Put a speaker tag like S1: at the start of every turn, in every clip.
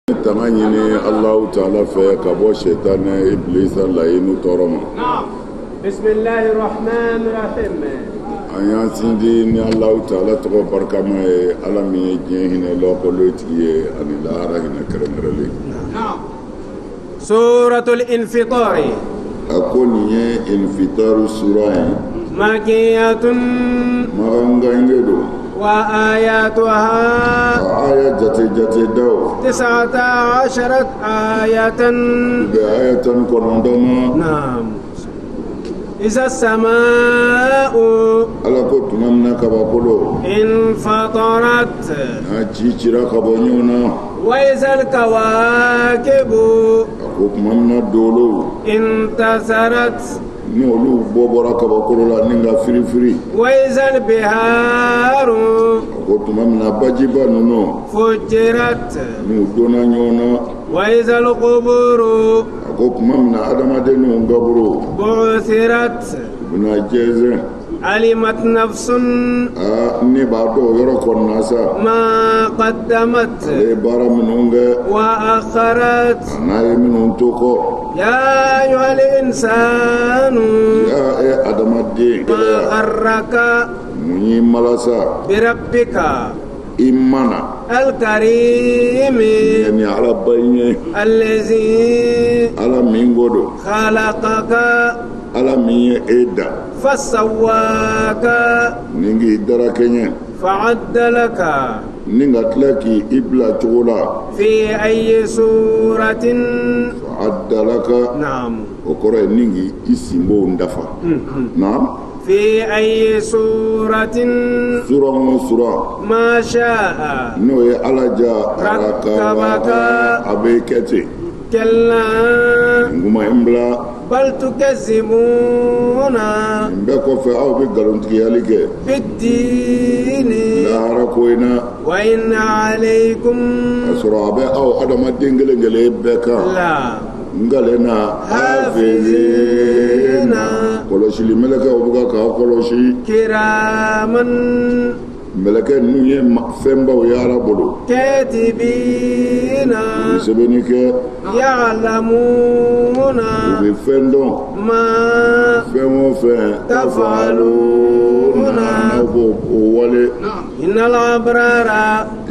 S1: Tamanyini Allah Ta'ala fe kabo shaitan iblis lainu toroma.
S2: Bismillahir Rahmanir Rahim.
S1: Ayan sindi ni Allah Ta'ala to barkama e alami jehine lokoloti anila rahina kremreli.
S2: Suratul Infitar.
S1: Akoni infitar surah.
S2: Makiyatun
S1: Marangangedo.
S2: وآياتها
S1: آية جتي دو
S2: 19 آية
S1: بآية كرندما
S2: نعم إذا السماء
S1: على كنت ممنا كبابولو
S2: انفطرت
S1: أجيشرا كبانيونا
S2: وإذا الكواكب
S1: أكوك ممنا دولو
S2: انتصرت
S1: نولو بوبورا كباكولو نينغا فري
S2: وإذا البحار
S1: أكوك ممنا باجيبا نونو
S2: فجرت
S1: نودونا نيونا
S2: وإذا القبور
S1: أكوك ممنا أدما دينو غابرو
S2: بعثرت
S1: بنا جيزن
S2: علمت نفس
S1: نبادو يركون ناسا
S2: ما قدمت
S1: لبارا منونغ
S2: وأخرت
S1: ناي منون توكو
S2: يا أيها الإنسان
S1: يا آدم الدين
S2: ما غرك
S1: مني ملاسا
S2: بربك
S1: إيمانا
S2: الكريم
S1: يعني على بيني
S2: الذي
S1: على مينغودو
S2: خلقك
S1: على مي إيدا
S2: فسواك
S1: نيجي دراكيني
S2: فعدلك
S1: نيجا تلاكي إبلا تقولا
S2: في أي سورة
S1: فعدلك
S2: نعم
S1: وكوري نيجي اسمو ندفع نعم
S2: في أي سورة
S1: سورة
S2: ما شاء
S1: نوي على جا
S2: ركبك
S1: أبيكتي
S2: كلا
S1: nguma embla
S2: بل تكذبون
S1: mbeko fe aw be galonti yalige
S2: بالدين
S1: la harakoina
S2: وإن عليكم
S1: asura be aw adama dengele ngele beka
S2: لا
S1: ngalena hafizina koloshi meleka obuga ka koloshi
S2: كراما
S1: meleka nuye femba yara bolo
S2: كاتبين
S1: sebenike
S2: يعلمون
S1: be fendo
S2: ما
S1: femo fe
S2: تفعلون
S1: nabo wale
S2: إن الأبرار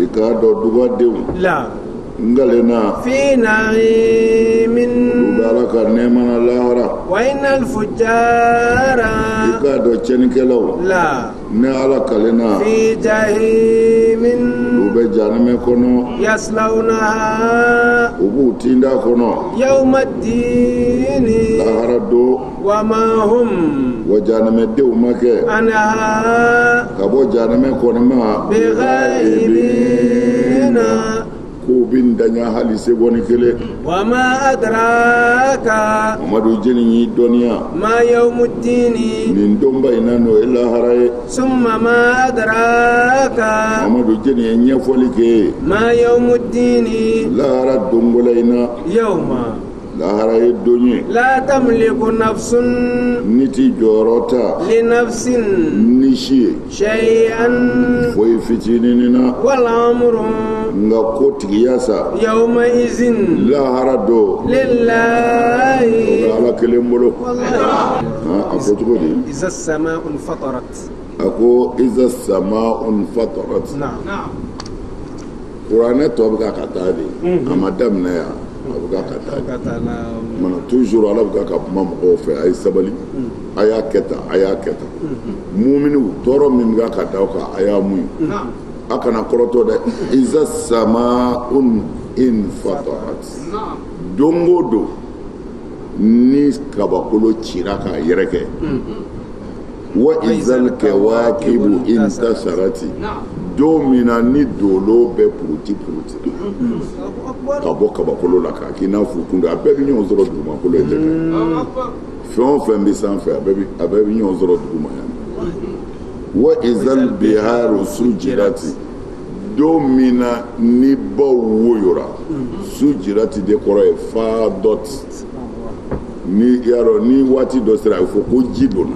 S1: ikado duga dew
S2: لا
S1: ngalena
S2: في نعيم
S1: dugalaka nemana lahara
S2: وإن الفجار
S1: ikado chenikelaw
S2: لا
S1: ne ala kalena
S2: في جحيم
S1: ube janame kono
S2: يصلونها
S1: ubu tinda kono
S2: يوم الدين
S1: lahara do
S2: وما هم
S1: wa janame dew make
S2: عنها
S1: kabo janame kono ma
S2: بغائبين
S1: ko bin danya hali segoni kele
S2: وما أدراك
S1: amadu jeni doniya
S2: ما يوم الدين
S1: nin domba inano ila haraye
S2: ثم ما أدراك
S1: amadu jeni nyefoli ke
S2: ما يوم الدين
S1: lahara dongola ina
S2: يوم
S1: lahara donye
S2: لا تملك نفس
S1: niti jorota
S2: لنفس
S1: nishi
S2: شيئا
S1: foi fitinina
S2: والأمر
S1: nga kotigiyasa
S2: يومئذ
S1: lahara do
S2: لله
S1: ala kelembolo ako tugodi
S2: إذا السماء انفطرت
S1: ako iza sama'un fatarat
S2: نعم
S1: qur'ane to buka katadi amadam na ya buka katadi
S2: قتل
S1: mana toujours ala buka ka kuma mɔgɔw fɛ ay sabali aya kɛta mu'minu tɔɔrɔ min buka ka daw ka aya muɲu
S2: نعم
S1: akana kɔrɔtɔ dɛ iza sama'un infatarat dongo do ni kabakolo cira ka yɛrɛkɛ wa izal kawakibu intasarati don mina ni dolo bɛ puruti ka bɔ kabakolo la k'a k'i n'a fɔ kunda a bɛɛ bɛ ɲɔgɔn sɔrɔ dugumakolo in de kan fɛn o fɛn bɛ sanfɛ a bɛɛ bɛ ɲɔgɔn sɔrɔ duguma yan wa izal biharu sujirati don mina ni baw woyora sujirati de kɔrɔ ye fa dɔti ni yaro ni waati dɔ sera a fɔ ko ji donna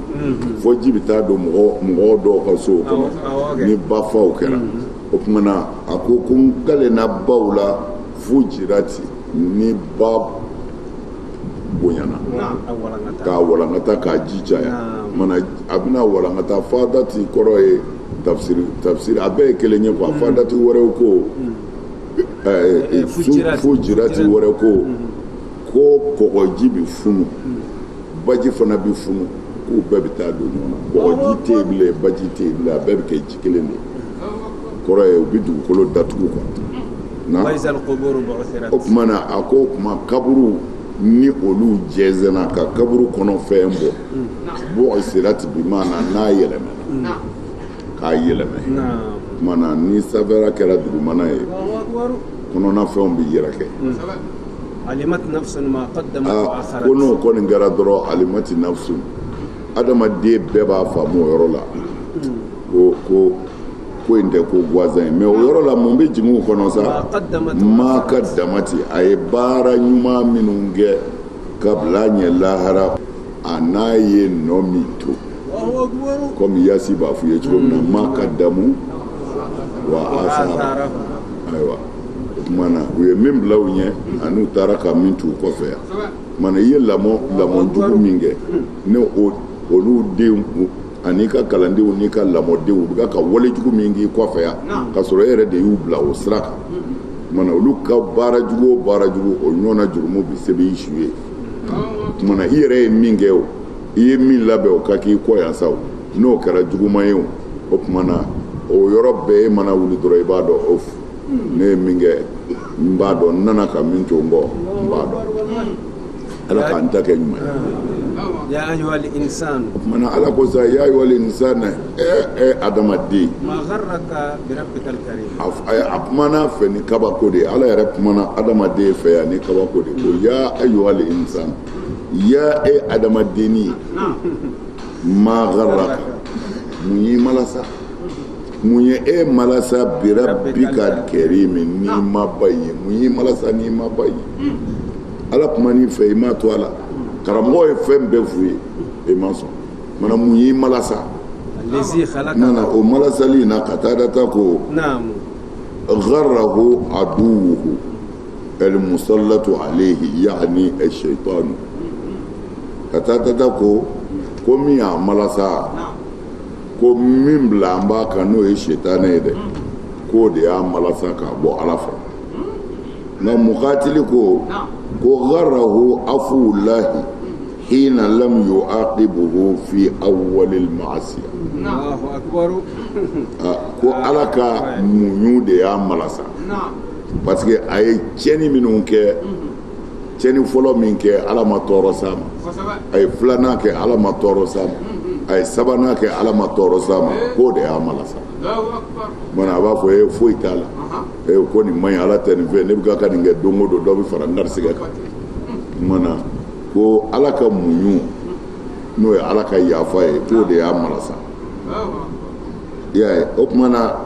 S1: fo ji bɛ taa don mɔgɔ dɔw ka so kɔnɔ ni ba faw kɛra o kumana a ko n kale na baw la fujirati ni ba bonyana ka walangata ka jijaya mana abina walangata fadati koro e tafsir abe kelenye kwa fadati wore ko fujirati wore ko kogoji funu baji fana bi funu ko bebe ta do nyona kogoji table baji table bebe ke jikelene koro e bidu kolo datuko ko na
S2: waizal qubur bu'thirat
S1: okmana ako kuma kaburu ni olu jezena ka kaburu kono fembo bu'thirat bi mana na yeleme ka yeleme mana ni savera kera dugu mana ye kono na fembo yirake
S2: alimat nafsun ma qaddamat wa akharat
S1: kono kono ngara doro alimat nafsun adama de beba famu yoro la ko inde ko voisin mais o yoro la mon be jimu kono sa ma qaddamati ay bara nyuma minunge kabla nye lahara anaye nomito comme yasi ba fuye chom na ma qaddamu wa asara aywa mana we même lawnye anu taraka mintu ko fe mana ye lamo jugu minge ne o olu de anika kalande unika lamode ubuga ka wole jugu mingi ko fe ya ka soro ere de yu bla o sraka mana olu ka bara jugu o nyona jurumo bi sebe ishuye mana ire minge o iye min labe o ka ki ko ya saw no kara jugu mayo o mana o yorobe mana wuli doro ibado of ne minge mbado nana ka minto ngo mbado ala ka ntaka nyuma
S2: ya ayyuhal insan
S1: mana ala ko sa ya ayyuhal insan adama di
S2: ma gharraka bi rabbikal karim
S1: apmana fe ni kaba ko de ala yare mana adama de fe ya ni kaba ko de ko ya ayyuhal insan ya adama dini ma gharraka munyi malasa munye malasa bi rabbikal karim ni mabayi munyi malasa ni mabayi ala kuma ni fe ma to ala karamo e fem be fuye e manso mana munyi malasa
S2: allazi khalaqa
S1: nana o malasa li na qatada tako
S2: naam
S1: gharrahu aduhu al musallatu alayhi yani ash-shaytan qatada tako ko mi ya malasa ko min blamba kanu e shaytan de ko de ya malasa ka bo alafa na muqatili ko gharrahu afullahi hina lam yu'aqibuhu fi awwal al-ma'siyah
S2: Allahu akbar
S1: ko alaka munyu de ya malasa parce que ay cheni minunke cheni folo minke ala ma toro sama ay flana ke ala ma toro sama ay sabana ke ala ma toro sama ko de ya malasa Allahu akbar mana ba fo e fo itala ko ni may ala tan ve ne buga kan nge dongo do bi fara ngar siga mana ko alaka munyu no ya alaka yafa e ko de ya malasa ya okmana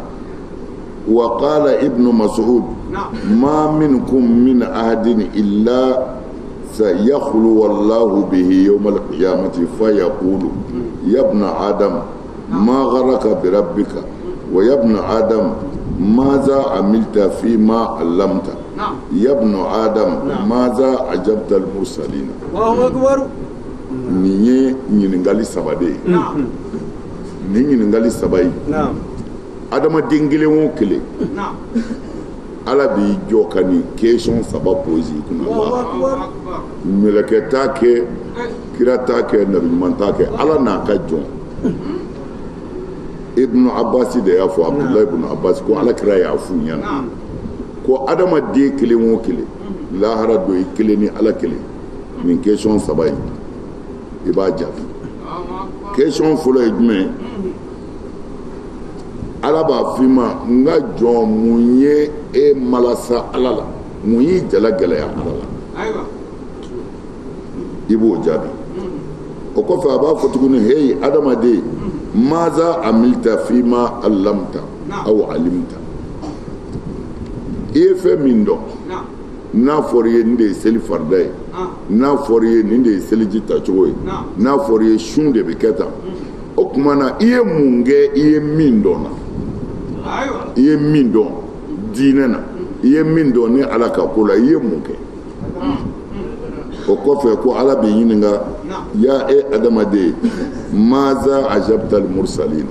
S1: wa qala ibnu mas'ud ma minkum min ahadin illa sayakhlu wallahu bihi yawm al-qiyamati fayaqulu ya ibn adam ma gharaka bi rabbika wa ya ibn adam ماذا عملت فيما علمت يا ابن آدم ماذا عجبت المرسلين
S2: الله أكبر
S1: ني نينغالي سبادي ني نينغالي سباي
S2: نعم
S1: آدم دينغلي وكلي نعم ala bi jo kani question saba poser kuna
S2: الله أكبر
S1: meleketa ke kirata ke nabiman ta ke ala na ka jon ibn Abbas de ya fo Abdullah ibn Abbas ko ala kira ya fu nyana ko adama de kele mo kele lahara do kele ni ala kele min question sabay iba jaf question folo ejme ala ba fima nga jo munye malasa ala la munyi jala gala ya ala la aywa ibo jabi o ko fa ba fo tuguni hey adama de ماذا عملت فيما علمت أو علمت إيه من دو na foriye nde seli farday na foriye nde seli jita choy na foriye shunde biketa okumana iye munge iye mindona iye mindon dinena i ye min dɔn ni ala ka ko la i ye mun kɛ o kɔfɛ ko ala b'i ɲininka ya adamaden maza ajabta al mursalin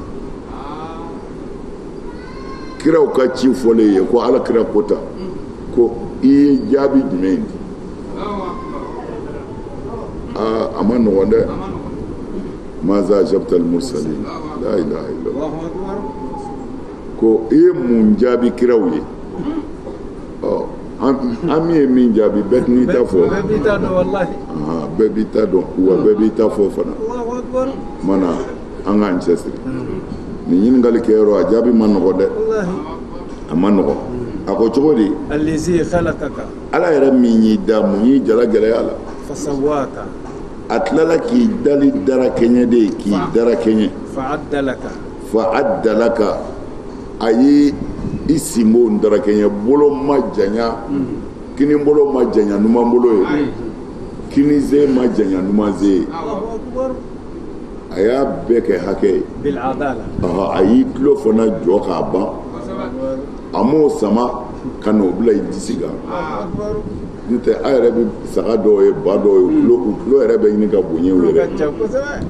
S1: kiraw ka ci fɔlen ye ko ala kira kota ko i ye jaabi jumɛn di a ma nɔgɔn dɛ maza ajabta al mursalin la ilaha illallah ko i ye mun jaabi kiraw ye an min ye min jaabi bɛɛ n'i ta fɔ
S2: bɛɛ b'i ta dɔn wallahi
S1: bɛɛ b'i ta dɔn wa bɛɛ b'i ta fɔ fana mana an k'an cɛsiri nin ɲininkali kɛyɔrɔ a jaabi ma nɔgɔ dɛ a ma nɔgɔ a ko cogo di
S2: allazi khalaqaka
S1: ala yɛrɛ min y'i da mun y'i jala gɛlɛya la
S2: fasawwaka
S1: a tilala k'i dali dara kɛɲɛ de ye k'i dara kɛɲɛ fa'addalaka a ye i sinbo dara kɛɲɛ bolo ma janya kini bolo ma janya numan bolo ye kini ze ma janya numan ze ye a y'a bɛɛ kɛ hakɛ ye a y'i tulo fana jɔ k'a ban a m'o sama ka n'o bila i disi kan n'o tɛ a yɛrɛ bɛ saga dɔw ye ba dɔw ye u tulo yɛrɛ bɛ ɲini ka bonya u yɛrɛ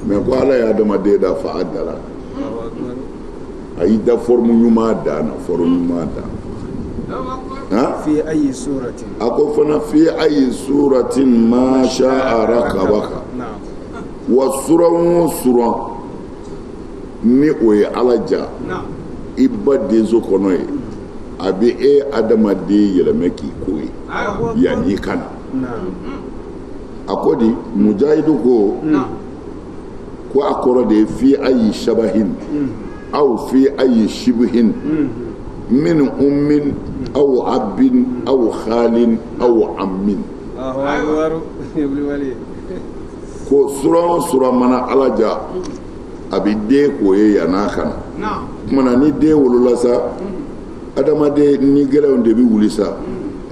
S1: mɛ ko ala ye adamaden da fa a dara a y'i da forme ɲuman da na forme ɲuman da
S2: fi ayi suratin
S1: a ko fana fi ayi suratin ma sha'a rakabaka wa sura o sura ni o ye ala ja i ba denso kɔnɔ ye a bɛ e adamaden yɛlɛmɛ k'i ko ye yanni i ka na a ko di mujahidu ko a kɔrɔ de ye fi ayi shabahin aw fi ayi shibhin min ummin aw abin aw khalin aw ammin ko sura o sura mana ala ja a bɛ den k'o ye yann'a ka na kumana ni den wolola sa adamaden ni gɛlɛnw de bɛ wuli sa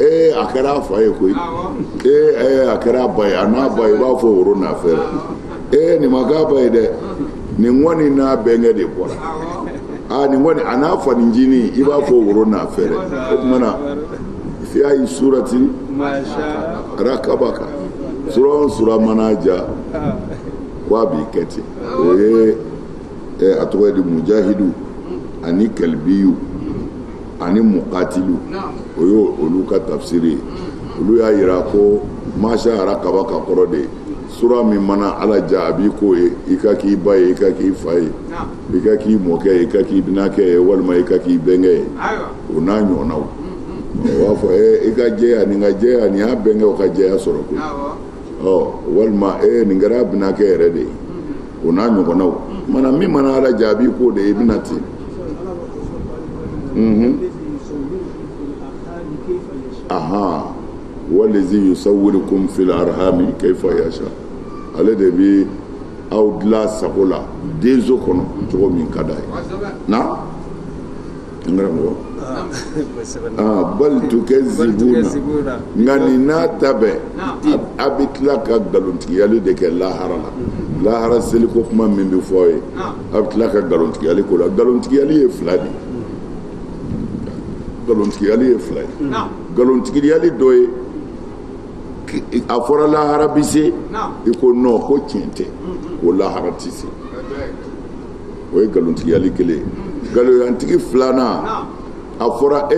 S1: a kɛra a fa ye koyi a kɛra a ba ye a n'a ba ye i b'a fɔ woro n'a fɛrɛ nin ma k'a ba ye dɛ nin kɔni n'a bɛnkɛ de bɔra nin kɔni a n'a faninjini i b'a fɔ woro n'a fɛrɛ o kumana fi ayi surati rakabaka sura o sura mana ja ko a b'i kɛ ten o ye a tɔgɔ ye di mujahidu ani kalbiyu ani muqatilu o ye olu ka tafsiri ye olu y'a jira ko masha rakabaka kɔrɔ de sura min mana ala ja a b'i ko ye i ka k'i ba ye i ka k'i fa ye i ka k'i mɔkɛ ye i ka k'i binakɛ ye walima i ka k'i bɛnkɛ ye o n'a ɲɔgɔnnaw o b'a fɔ i ka jɛya nin ka jɛya nin y'a bɛnkɛw ka jɛya sɔrɔ koyi walima nin kɛra binakɛ yɛrɛ de ye o n'a ɲɔgɔnnaw mana min mana ala ja a b'i ko de i bɛna ten walazi yusawwirukum fil arhami kayfa yasha ale de bi aw dilan sago la denso kɔnɔ cogo min ka d'a ye na n karamɔgɔ bal tukazzibuna nka nin n'a ta bɛɛ a bɛ tila ka nkalontigiyali de kɛ lahara la lahara seliko kuma min bɛ fɔ ye a bɛ tila ka nkalontigiyali ko la nkalontigiyali ye fila de nkalontigiyali ye fila ye nkalontigiyali dɔ ye a fɔra lahara bi se i ko non ko tiɲɛ tɛ o lahara tɛ se o ye nkalontigiyali kelen ye nkalontigiyantigi filanan a fɔra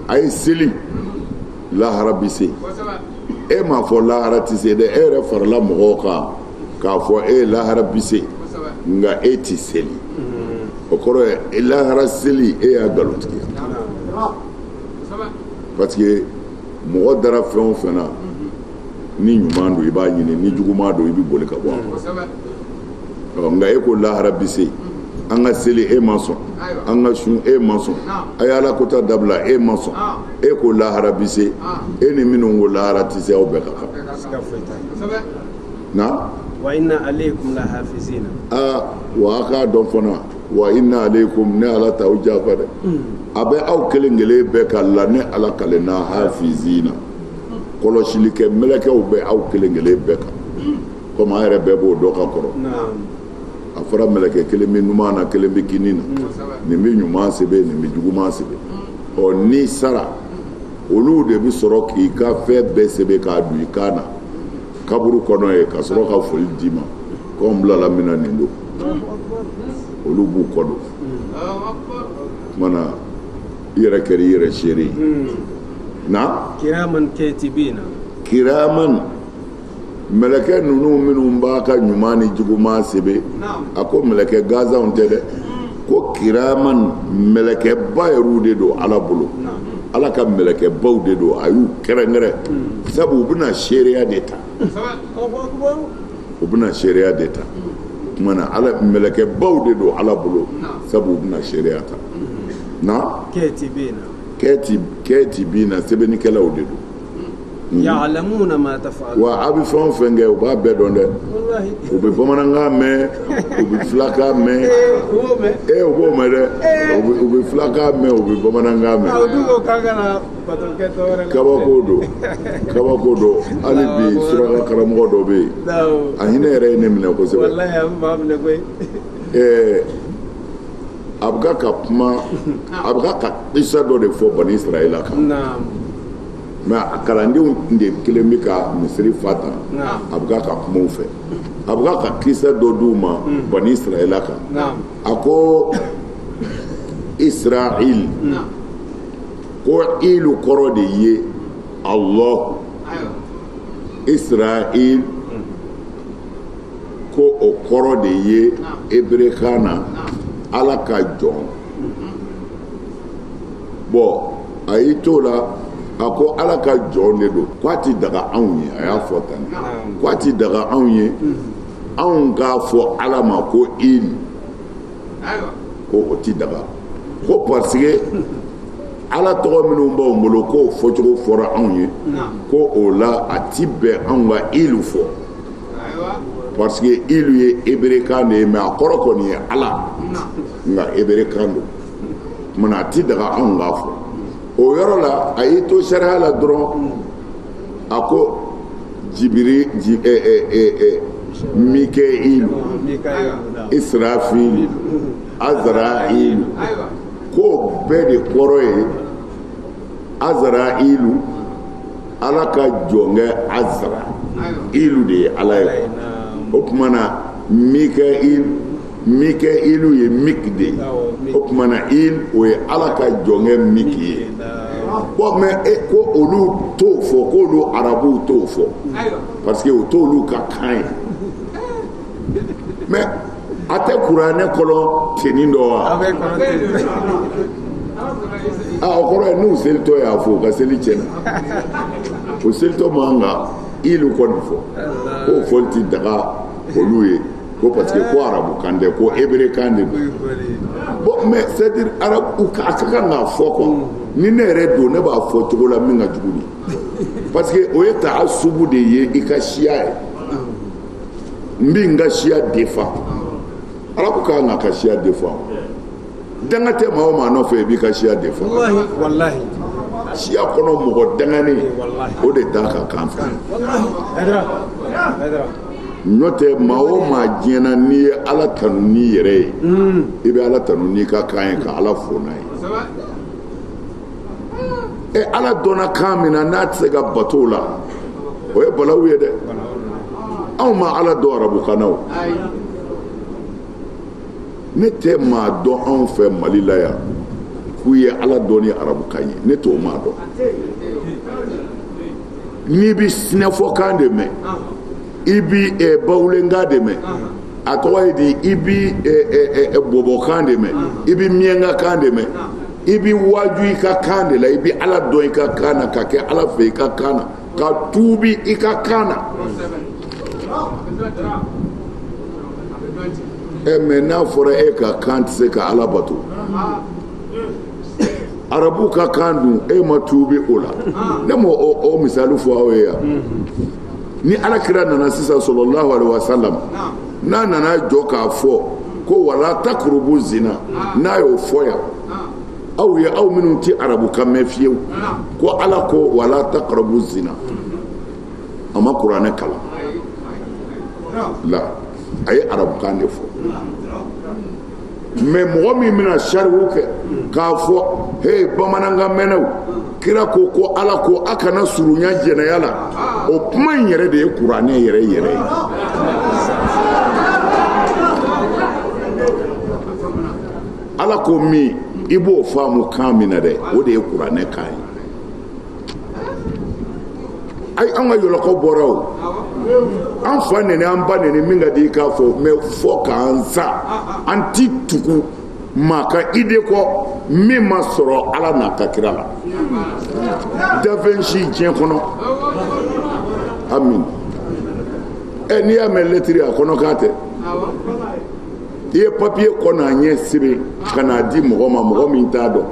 S1: a ye seli lahara bi se e m'a fɔ lahara tɛ se dɛ e yɛrɛ farala mɔgɔw kan k'a fɔ lahara bi se nka e tɛ seli o kɔrɔ ye lahara seli e y'a nkalontigiya parce que mɔgɔ dara fɛn o fɛn na ni ɲuman don i b'a ɲini ni juguman don i bɛ boli ka bɔ a kɔrɔ nka e ko lahara bi se an ka seli e ma sɔn an ka sun e ma sɔn a ye ala kota dabila e ma sɔn e ko lahara bi se e ni minnu ko lahara tɛ se aw bɛɛ ka kan na
S2: wa inna alaykum lahafizina
S1: wa a k'a dɔn fana wa inna alaykum ne ala t'aw janfa dɛ a bɛ aw kelen kelen bɛɛ ka la ne ala kalen na hafizina kɔlɔsilikɛ mɛlɛkɛw bɛ aw kelen kelen bɛɛ kan komi an yɛrɛ bɛɛ b'o dɔ ka kɔrɔ a fɔra mɛlɛkɛ kelen bɛ ɲuman na kelen bɛ kini na nin bɛ ɲuman sɛbɛn nin bɛ juguman sɛbɛn ɔ ni sara olu de bi sɔrɔ k'i ka fɛn bɛɛ sɛbɛn k'a don i kan na kaburu kɔnɔ ye ka sɔrɔ ka foli d'i ma ko n bilala min na nin don olu b'u kɔ don kumana i yɛrɛ kɛra i yɛrɛ seere ye na
S2: kiraman katibina
S1: kiraman mɛlɛkɛ ninnu minnu b'a ka ɲuman ni juguman sɛbɛn a ko mɛlɛkɛ gansanw tɛ dɛ ko kiraman mɛlɛkɛba yɛrɛw de don ala bolo ala ka mɛlɛkɛbaw de don a y'u kɛrɛnkɛrɛn sabu u bɛna seereya de ta u bɛna seereya de ta kumana ala mɛlɛkɛbaw de don ala bolo sabu u bɛna seereya ta na katibina sɛbɛnnikɛlaw de don
S2: ya'lamuna ma taf'alun
S1: wa a bɛ fɛn o fɛn kɛ u b'a bɛɛ dɔn dɛ u bɛ bamanankan mɛn u bɛ filakan mɛn u b'o mɛn dɛ u bɛ filakan mɛn u bɛ bamanankan mɛn kabako don hali bi suraka karamɔgɔ dɔ bɛ yen a hinɛ yɛrɛ ye ne minɛ kosɛbɛ a bɛ ka kuma a bɛ ka isa dɔ de fɔ bani israɛla kan mɛ a kalandenw de kelen bɛ ka misiri fa ta a bɛ ka kumaw fɛ a bɛ ka kisɛ dɔ d'u ma bani israɛla kan a ko israel ko ilu kɔrɔ de ye Allah israel ko o kɔrɔ de ye ebrekan na ala ka jɔn bɔn a y'i t'o la a ko ala ka jɔn de don k'a ti daga anw ye a y'a fɔ tan k'a ti daga anw ye anw k'a fɔ ala ma ko il ko o ti daga ko parce que ala tɔgɔ minnu b'anw bolo k'o fɔcogo fɔra anw ye ko o la a ti bɛn anw ka il fɔ parce que il ye ebrekan de ye mais a kɔrɔ kɔni ye ala nka ebrekan don kumana a ti daga anw k'a fɔ o yɔrɔ la a y'i to sariya la dɔrɔn a ko jibiri mika'ilu israfilu azra'ilu ko bɛɛ de kɔrɔ ye azra'ilu ala ka jɔnkɛ azra ilu de ye ala ye o tuma na mika'ilu ye mik de ye o tuma na il o ye ala ka jɔnkɛ mik ye bon mais ko olu t'o fɔ k'olu arabuw t'o fɔ parce que o t'olu ka kan ye mais a tɛ kuranɛ kɔnɔ tenni dɔ wa o kɔrɔ ye n'u selitɔ y'a fɔ u ka seli tiɲɛna o selitɔ man kan ilu kɔni fɔ k'o fɔli ti daga olu ye ko parce que ko arabu kan tɛ ko hébreu kan de don bon mais c'est à dire arabu a ka kan k'a fɔ quoi ni ne yɛrɛ don ne b'a fɔ cogo la min ka jugu ni parce que o ye ta subu de ye i ka siya ye n bɛ n ka siya défend arabu ka kan ka siya défend danga tɛ maa o maa nɔfɛ i b'i ka siya défend
S2: wallahi
S1: siya kɔnɔ mɔgɔ dangani o de t'a ka kan fɛ n'o tɛ maa o maa diɲɛna n'i ye ala tanu n'i yɛrɛ ye i bɛ ala tanu n'i ka kan ye ka ala fo n'a ye ala dɔnna kan min na n'a tɛ se ka bato la o ye balawu ye dɛ anw ma ala dɔn arabukan na o ne tɛ maa dɔn anw fɛ mali la yan k'u ye ala dɔn ni arabukan ye ne t'o maa dɔn n'i bi sinɛfɔkan de mɛn i bi bawulenkan de mɛn a tɔgɔ ye di i bi bɔbɔkan de mɛn i bi miɲɛnkakan de mɛn i bi waaju i ka kan de la i bi ala dɔn i ka kan na ka kɛ ala fɛ i ka kan na ka tuubi i ka kan na mais n'a fɔra e ka kan tɛ se ka ala bato arabu ka kan dun e ma tuubi o la ne ma o misali fɔ aw ye yan ni ala kira nana sisan sallallahu alaihi wasallam n'a nana jɔ k'a fɔ ko wala takrubu zina n'a y'o fɔ yan aw ye aw minnu tɛ arabu kan mɛn fiyewu ko ala ko wala takrubu zina a ma kuranɛ kalan la a ye arabu kan de fɔ mais mɔgɔ min bɛna sariwu kɛ k'a fɔ hey bamanankan mɛnɛw kira ko ko ala ko a kana surunya jɛnɛya la o kuma in yɛrɛ de ye kuranɛ yɛrɛ yɛrɛ ye ala ko min i b'o faamu kan min na dɛ o de ye kuranɛ kan ye ay an ka yɔlɔkɔ bɔra o an fa nene an ba nene min ka di k'a fɔ mais fɔ k'an sa an ti tugu maa ka ide kɔ min ma sɔrɔ ala n'a ka kira la dafɛn si diɲɛ kɔnɔ amin n'i y'a mɛn lɛtiri a kɔnɔ k'a tɛ i ye papiye kɔ n'a ɲɛ sɛbɛn ka n'a di mɔgɔ ma mɔgɔ min t'a dɔn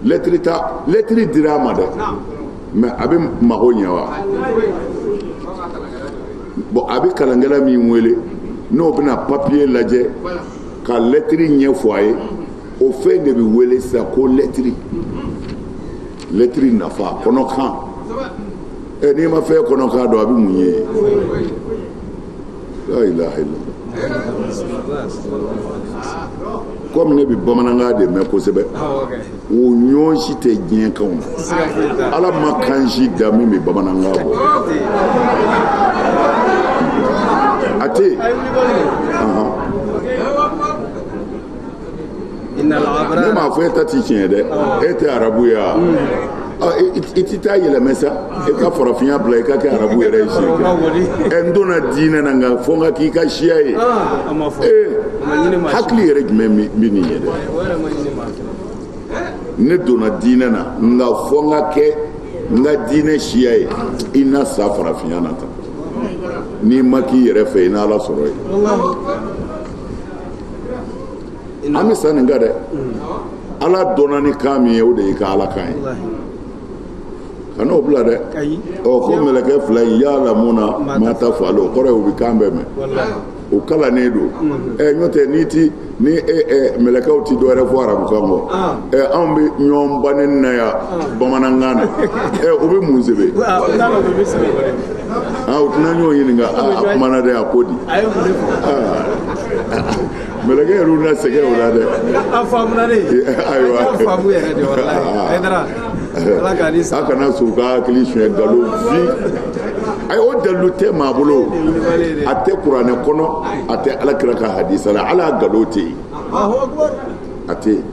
S1: lɛtiri dira a ma dɛ mais a bɛ mago ɲɛ wa bon a bɛ kalankɛla min wele n'o bɛna papiye lajɛ ka lɛtiri ɲɛ fɔ a ye o fɛn de bɛ wele sisan ko lɛtiri nafa kɔnɔkan n'i ma fɛn kɔnɔkan dɔn a bɛ mun ye la ilaha illallah comme ne bɛ bamanankan de mɛn kosɛbɛ o ɲɔgɔn si tɛ diɲɛ kanw na ala ma kan si da min bɛ bamanankan bɔ a tɛ yen ne m'a fɔ e ta ti tiɲɛ dɛ e tɛ arabu ye wa i ti taa yɛlɛmɛ sa i ka farafinya bila i ka kɛ arabu yɛrɛ ye siɲɛ kelen n donna diinɛ na nka fɔ n ka k'i ka siya ye hakili yɛrɛ jumɛn bɛ nin ye dɛ ne donna diinɛ na nka fɔ n ka kɛ n ka diinɛ siya ye i na sa farafinya na tan n'i ma k'i yɛrɛ fɛ i n'ala sɔrɔ ye an bɛ sa nin kan dɛ ala dɔnna ni kan min ye o de y'i ka ala kan ye kan'o bila dɛ ko mɛlɛkɛ fila in yala mun na maa ta falen o kɔrɔ ye u bɛ kan bɛɛ mɛn o kalannen don n'o tɛ ni mɛlɛkɛw ti dɔwɛrɛ fɔ arabukan kɔ anw bɛ ɲɔgɔn bannen na yan bamanankan na o bɛ mun sɛbɛn o tɛna ɲɔgɔn ɲininka a kumana dɛ a ko di mɛlɛkɛ yɛrɛ na sɛgɛn o la dɛ an faamuna de ayiwa an faamu yɛrɛ de walahi Haidara ala k'a ni sa a kana sɔn u ka hakili suɲɛ nkalon fi ayi o dalilu tɛ maa bolo a tɛ kuranɛ kɔnɔ a tɛ alakira ka hadisa la ala nkalon tɛ yen a tɛ yen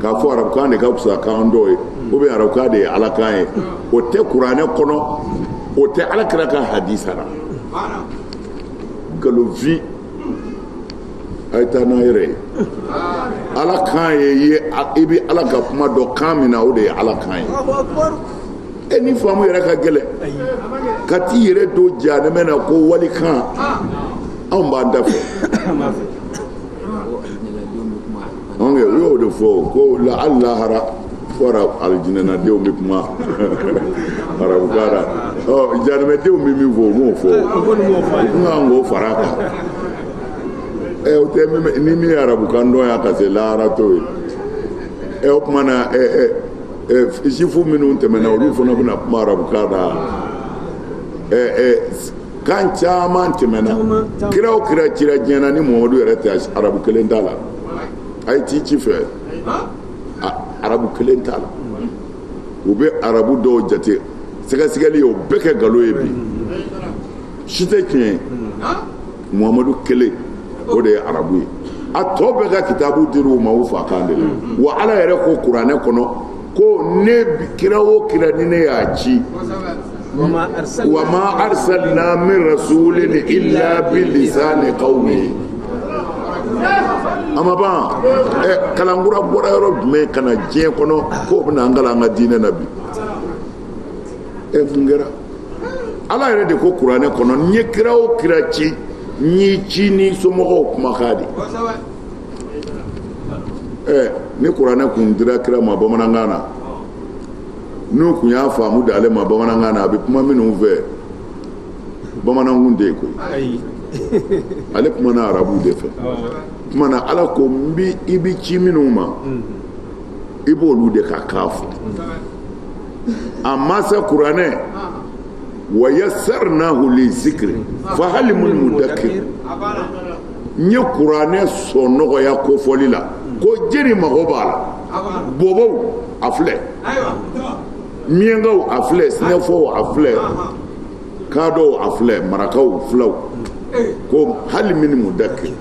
S1: k'a fɔ arabukan de ka fisa kan dɔw ye ou bien arabukan de ye alakan ye o tɛ kuranɛ kɔnɔ o tɛ alakira ka hadisa la nkalon fi a ye taa n'a yɛrɛ ye ala kan ye i bɛ ala ka kuma dɔn kan min na o de ye ala kan ye ni faamu yɛrɛ ka gɛlɛn ka t'i yɛrɛ don jahanɛmɛ na ko wali kan anw b'an da fɛ u y'o de fɔ ko hali lahara fɔra alijinɛnadenw bɛ kuma arabukan na jahanɛmɛdenw bɛ min fɔ o m'o fɔ u kan k'o fara a kan o tɛ ni min ye arabukan dɔn ya ka se lahara to ye o tuma na sifu minnu tɛmɛna olu fana bɛna kuma arabukan na kan caman tɛmɛna kira o kira cira diɲɛ na ni Muhamadu yɛrɛ tɛ arabu kelen t'a la a ye ci fɛ arabu kelen t'a la u bɛ arabu dɔw jate sɛgɛsɛgɛli ye o bɛɛ kɛ nkalon ye bi si tɛ tiɲɛ ye Muhamadu kelen o de ye arabu ye a tɔ bɛɛ ka kitabu dir'u ma u fa kan de la wa ala yɛrɛ ko kuranɛ kɔnɔ ko ne kira o kira ni ne y'a ci wa ma arsalna min rasulin illa bi lisani qawmihi a ma ban kalankura bɔra yɔrɔ jumɛn ka na diɲɛ kɔnɔ k'o bɛna an kalan an ka diinɛ na bi mun kɛra ala yɛrɛ de ko kuranɛ kɔnɔ n ye kira o kira ci ni ci ni somɔgɔw kumakan de ni kuranɛ kun dira kira ma bamanankan na n'u kun y'a faamu d'ale ma bamanankan na a bɛ kuma minnu fɛ bamanankun tɛ yen koyi ale kumana arabu de fɛ kumana ala ko i bɛ ci minnu ma i b'olu de ka kan fɔ a ma se kuranɛ wa yassarnahu lizikri fa hal min mudakkir nye kuranɛ sɔn nɔgɔya kofɔli la ko jeni mago b'a la bobow a filɛ miɛnkaw a filɛ sinɛfɔw a filɛ kaadɔw a filɛ marakaw filaw ko hali mini mudakir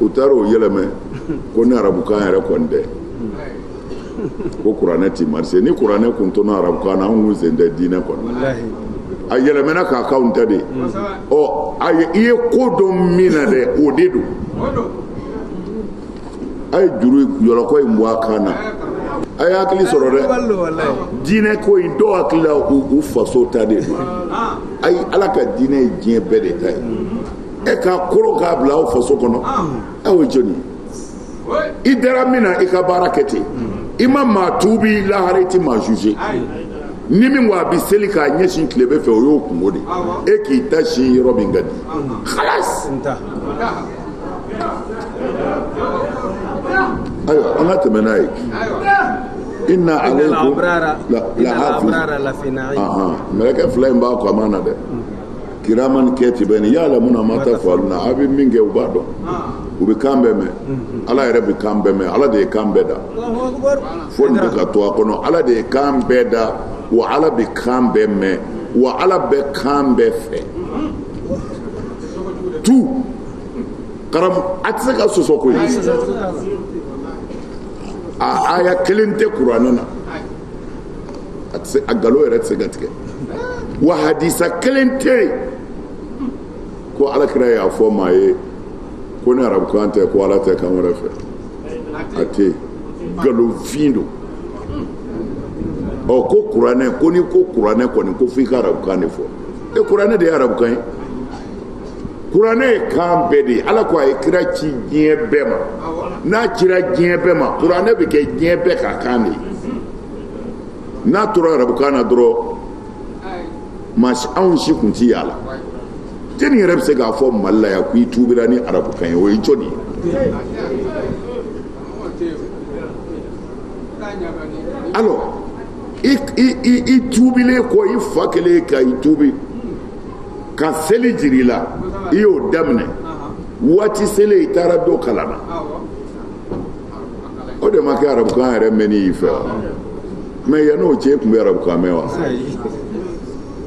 S1: u taara o yɛlɛmɛ ko ni arabukan yɛrɛ kɔni tɛ ko kuranɛ ti marise ni kuranɛ kun to na arabukan na an kun sen tɛ diinɛ kɔnɔ a yɛlɛmɛna k'a k'anw tɛ de i ye ko dɔn min na dɛ o de don a ye juru yɔlɔkɔ in bɔ a kan na a ye hakili sɔrɔ dɛ diinɛ ko in dɔw hakili la u faso ta de don ayi ala ka diinɛ ye diɲɛ bɛɛ de ta ye e ka kolo k'a bila aw faso kɔnɔ aw ye jɔnni i dara min na i ka baara kɛ ten i ma maa tuubi lahara i ti maa juge ni min ko a bi seli k'a ɲɛsin tilebɛ fɛ o y'o kungo de e k'i ta sin yɔrɔ min ka di halas ayiwa an ka tɛmɛ n'a ye inna alaykum mɛlɛkɛ fila in b'a kɔ a ma na dɛ kiraman katibin ya'lamuna ma taf'aluna a bɛ min kɛ u b'a dɔn u bɛ kan bɛɛ mɛn ala yɛrɛ bɛ kan bɛɛ mɛn ala de ye kan bɛɛ da fo nin bɛ ka to a kɔnɔ ala de ye kan bɛɛ da wa ala bɛ kan bɛɛ mɛn wa ala bɛ kan bɛɛ fɛ tu karam a tɛ se ka sɔsɔ koyi a aya kelen tɛ kuranɛ na a galo yɛrɛ tɛ se ka tigɛ wa hadisa kelen tɛ yen ko alakira y'a fɔ maa ye ko ni arabukan tɛ ko ala tɛ kan wɛrɛ fɛ a tɛ galofin don ko kuranɛ ko ni ko kuranɛ kɔni ko f'i ka arabukan de fɔ kuranɛ de ye arabukan ye kuranɛ ye kan bɛɛ de ye ala ko a ye kira ci diɲɛ bɛɛ ma n'a cira diɲɛ bɛɛ ma kuranɛ bɛ kɛ diɲɛ bɛɛ ka kan de ye n'a tora arabukan na dɔrɔn anw si kun ti yala jeni yɛrɛ bɛ se k'a fɔ mali la yan ko i tuubira ni arabukan ye o ye jɔnni ye alors i tuubilen kɔ i fa kelen ka i tuubi ka seli jiri la i y'o daminɛ waati selen i taara dɔ kalan na o de ma kɛ arabukan yɛrɛ mɛnni y'i fɛ wa mɛ yan'o cɛ tun bɛ arabukan mɛn wa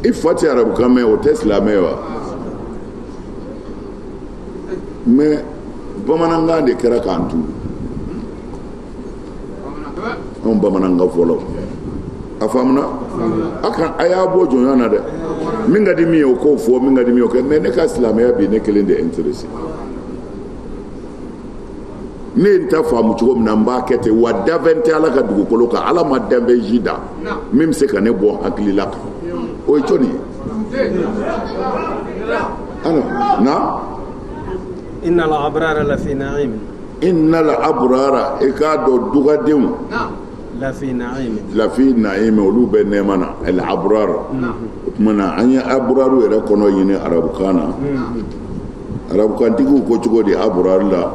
S1: i fa tɛ arabukan mɛn o tɛ silamɛ wa mɛ bamanankan de kɛra k'an tuubi anw bamanankan fɔlɔ a faamuna a y'a bɔ jɔnya na dɛ min ka di min ye o k'o fɔ min ka di min ye o kɛ mɛ ne ka silamɛya bi ne kelen de intéressé ne ye n ta faamu cogo min na n b'a kɛ ten wa danfɛn tɛ ala ka dugukolo kan ala ma danfɛn ji da min bɛ se ka ne bɔ hakili la kan o ye jɔnni ye na
S2: innal abrara lafi na'im
S1: innal abrara i k'a dɔn dugadenw
S2: lafi
S1: na'im olu bɛ nɛɛma na al abrar o tuma na an ye abraru yɛrɛ kɔnɔ ɲini arabukan na arabukantigiw ko cogo di abrar la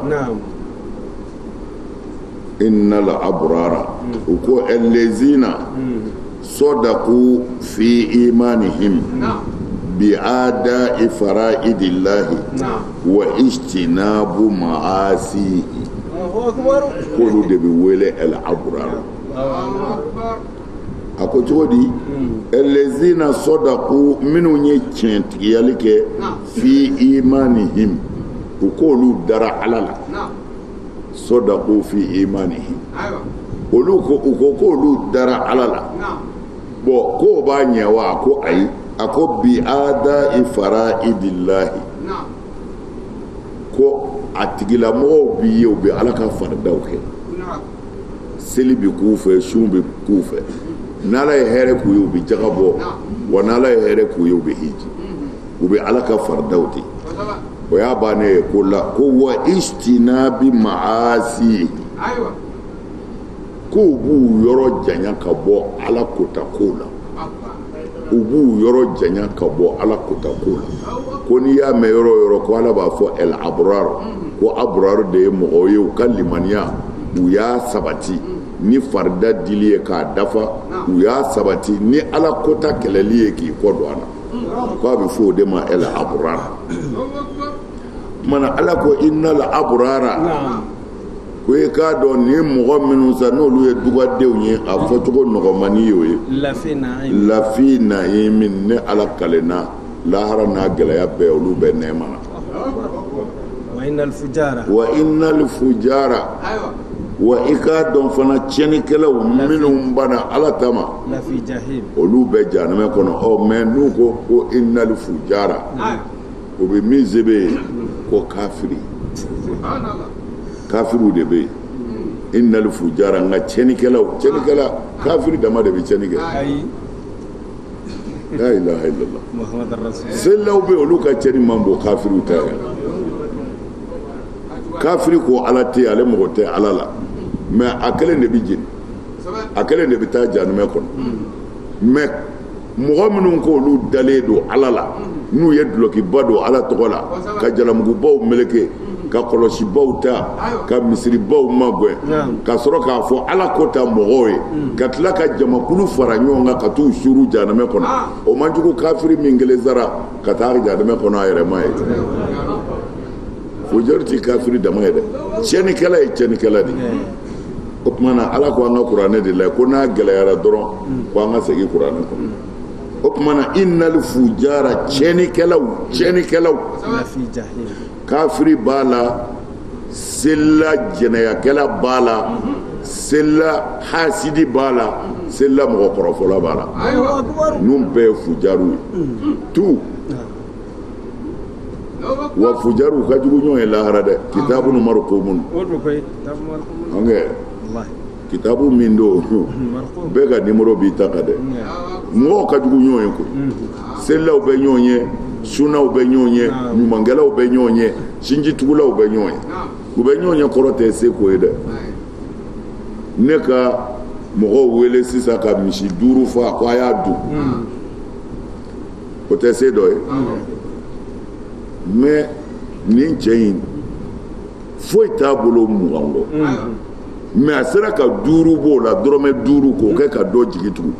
S1: innal abrara u ko allazina صدقوا في إيمانهم بأداء فرائض الله واجتناب معاصيه قولوا دي بيولي الأبرار أكو تقولي الذين صدقوا منو يتشنت يالك في إيمانهم وقولوا درع على صدقوا في إيمانهم قولوا درع على bon ko b'a ɲɛ wa a ko ayi a ko bi ada fara'idillahi ko a tigilamɔgɔw bi ye u bɛ ala ka faridaw kɛ seli bɛ k'u fɛ sun bɛ k'u fɛ n'ala ye hɛrɛ k'u ye u bɛ jaga bɔ wa n'ala ye hɛrɛ k'u ye u bɛ hiji u bɛ ala ka faridaw ten o y'a bannen ye ko la ko wa istinabi ma'asi ko u b'u yɔrɔ janya ka bɔ ala kotako la u b'u yɔrɔ janya ka bɔ ala kotako la ko n'i y'a mɛn yɔrɔ o yɔrɔ ko ala b'a fɔ el abrar ko abrar de ye mɔgɔw ye u ka limaniya u y'a sabati ni farida dili ye k'a dafa u y'a sabati ni ala kota kɛlɛli ye k'i kɔ don a la ko a bɛ fɔ o de ma el abrara mana ala ko innal abrara ko e k'a dɔn ni mɔgɔ minnu sa n'olu ye dugadenw ye a fɔcogo nɔgɔmani y'o ye lafi naimi ne ala kalenna lahara n'a gɛlɛya bɛɛ olu bɛ nɛɛma na wa innal fujara wa i k'a dɔn fana tiɲɛnikɛlaw minnu banna ala tama olu bɛ jahanama kɔnɔ mais n'u ko innal fujara o bɛ min sebe ko kafiri kafiriw de bɛ yen innal fujara nka tiɲɛnikɛla kafiri dama de bɛ tiɲɛni kɛ la ilaha illallah selaw bɛ olu ka tiɲɛni man bon kafiriw ta ye kafiri ko ala tɛ ale mɔgɔ tɛ ala la mais a kelen de bɛ jeni a kelen de bɛ taa jahanama kɔnɔ mais mɔgɔ minnu ko olu dalen don ala la n'u ye dulokiba don ala tɔgɔ la ka jalamugubaw meleke ka kɔlɔsibaw ta ka misiribaw magwɛ ka sɔrɔ k'a fɔ ala ko ta mɔgɔw ye ka tila ka jamakulu fara ɲɔgɔn kan ka t'u suru jahanama kɔnɔ o man jugu kafiri min kelen sara ka taa jahanama kɔnɔ a yɛrɛ ma ye fujari ti kafiri dama ye dɛ tiɲɛnikɛla ye tiɲɛnikɛla de o tuma na ala ko an ka kuranɛ de la ko n'a gɛlɛyara dɔrɔn ko an ka segin kuranɛ kɔnɔ o tuma na innal fujara tiɲɛnikɛlaw kafiri b'a la sela jɛnɛyakɛla b'a la sela hasidi b'a la sela mɔgɔ kɔrɔfɔla b'a la ninnu bɛɛ ye fujaru ye tu wa fujaru ka jugu ɲɔgɔn ye lahara dɛ kitabu marqumun kitabu min do bɛɛ ka numéro b'i ta ka dɛ mɔgɔw ka jugu ɲɔgɔn ye ko selaw bɛ ɲɔgɔn ye sunaw bɛ ɲɔgɔn ye ɲumankɛlaw bɛ ɲɔgɔn ye sinjitugulaw bɛ ɲɔgɔn ye u bɛ ɲɔgɔn ye kɔrɔ tɛ se ko ye dɛ ne ka mɔgɔw wele sisan ka misi 5 fa ko a y'a dun o tɛ se dɔ ye mais nin cɛ in foyi t'a bolo mugan kɔ mais a sera ka 5 b'o la dɔrɔmɛ 5 k'o kɛ ka dɔ jigi tugu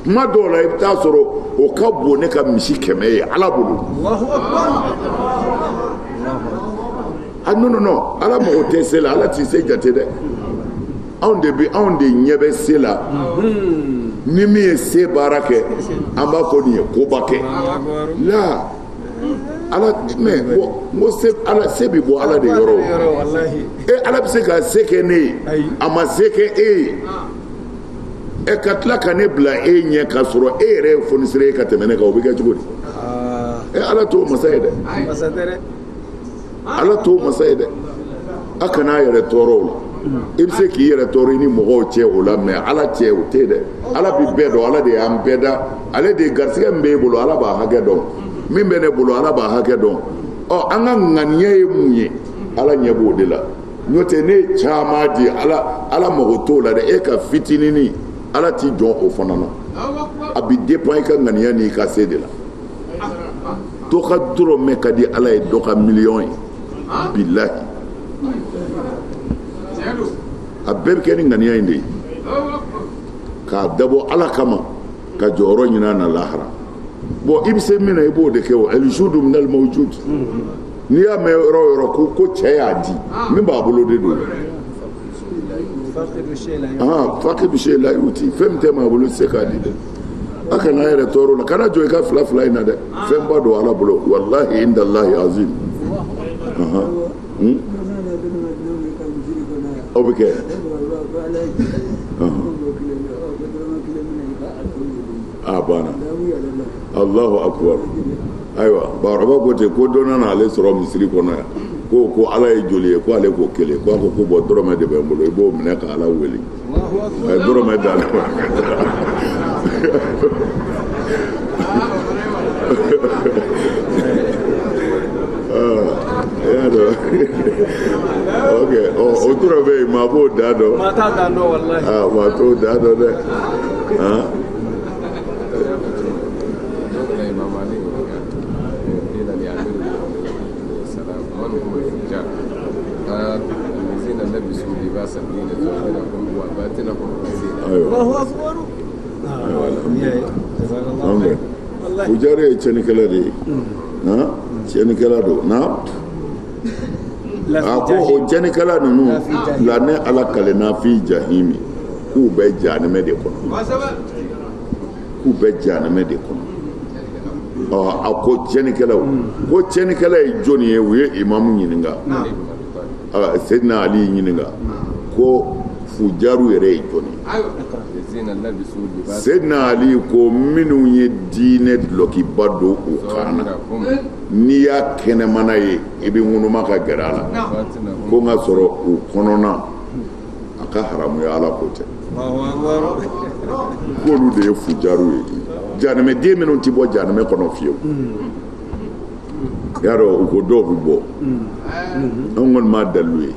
S1: kuma dɔw la i bɛ taa sɔrɔ o ka bon ne ka misi 100 ye ala bolo non ala mago tɛ se la ala t'i se jate dɛ anw de ɲɛ bɛ se la ni min ye se baara kɛ an b'a fɔ nin ye koba kɛ la ala mais mo se ala se bi bɔ ala de yɔrɔ ala bɛ se ka se kɛ ne ye a ma se kɛ e ye ka tila ka ne bila e ɲɛ ka sɔrɔ e yɛrɛ ye fonisire ye ka tɛmɛ ne kan o bɛ kɛ cogo di ala t'o masa ye dɛ ala t'o masa ye dɛ a kana a yɛrɛ tɔɔrɔ o la i bɛ se k'i yɛrɛ tɔɔrɔ i ni mɔgɔw cɛ o la mais ala cɛ o tɛ dɛ ala bɛ bɛɛ dɔn ala de y'an bɛɛ da ale de garisɛgɛ min b'e bolo ala b'a hakɛ dɔn min bɛ ne bolo ala b'a hakɛ dɔn an ka ŋaniya ye mun ye ala ɲɛ b'o de la n'o tɛ ne ye caman di ala mago t'o la dɛ e ka fitinini ala t'i jɔn o fana na a bɛ dépend i ka ŋaniya n'i ka se de la dɔ ka dɔrɔmɛ ka di ala ye dɔ ka miliyɔn ye bilahi a bɛɛ bɛ kɛ ni ŋaniya in de ye k'a dabɔ ala kama ka jɔyɔrɔ ɲini a na lahara bon i bɛ se min na i b'o de kɛ o al-judu min al-mawjud n'i y'a mɛn yɔrɔ o yɔrɔ ko cɛ y'a di min b'a bolo de don faqidu shay la yuti fɛn min tɛ maa bolo se k'a di dɛ a kana a yɛrɛ tɔɔrɔ la kana jɔ i ka fila in na dɛ fɛn ba don ala bolo wallahi inda allahi azim aw bɛ kɛ a banna allahu akbar ayiwa bakɔrɔba ko ten ko dɔ nana ale sɔrɔ misiri kɔnɔ yan ko ala ye joli ye ko ale k'o kelen ko a ko bɔn dɔrɔmɛ de bɛ n bolo i b'o minɛ ka ala wele a ye dɔrɔmɛ da ale ma ok o tora bɛ yen maa b'o da dɔn maa t'o da dɔn dɛ fujari ye cɛnikɛla de ye cɛnikɛla don na a ko o cɛnikɛla ninnu la ne ala kalenna fi jahimi k'u bɛ jahanɛmɛ de kɔnɔ a ko cɛnikɛlaw ko cɛnikɛla ye jɔnni ye u ye imamu ɲininka Seydina Ali ɲininka ko fujaru yɛrɛ ye jɔnni Seydina Ali ko minnu ye diinɛ dulokiba don u kan na n'i y'a kɛnɛmana ye i bɛ ŋunuma ka gɛrɛ a la ko n ka sɔrɔ u kɔnɔna a ka haramu ye ala ko tɛ k'olu de ye fujaru ye jahanɛmɛden minnu tɛ bɔ jahanɛmɛ kɔnɔ fiyewu y'a dɔn u ko dɔw bɛ bɔ an kɔni m'a dalilu ye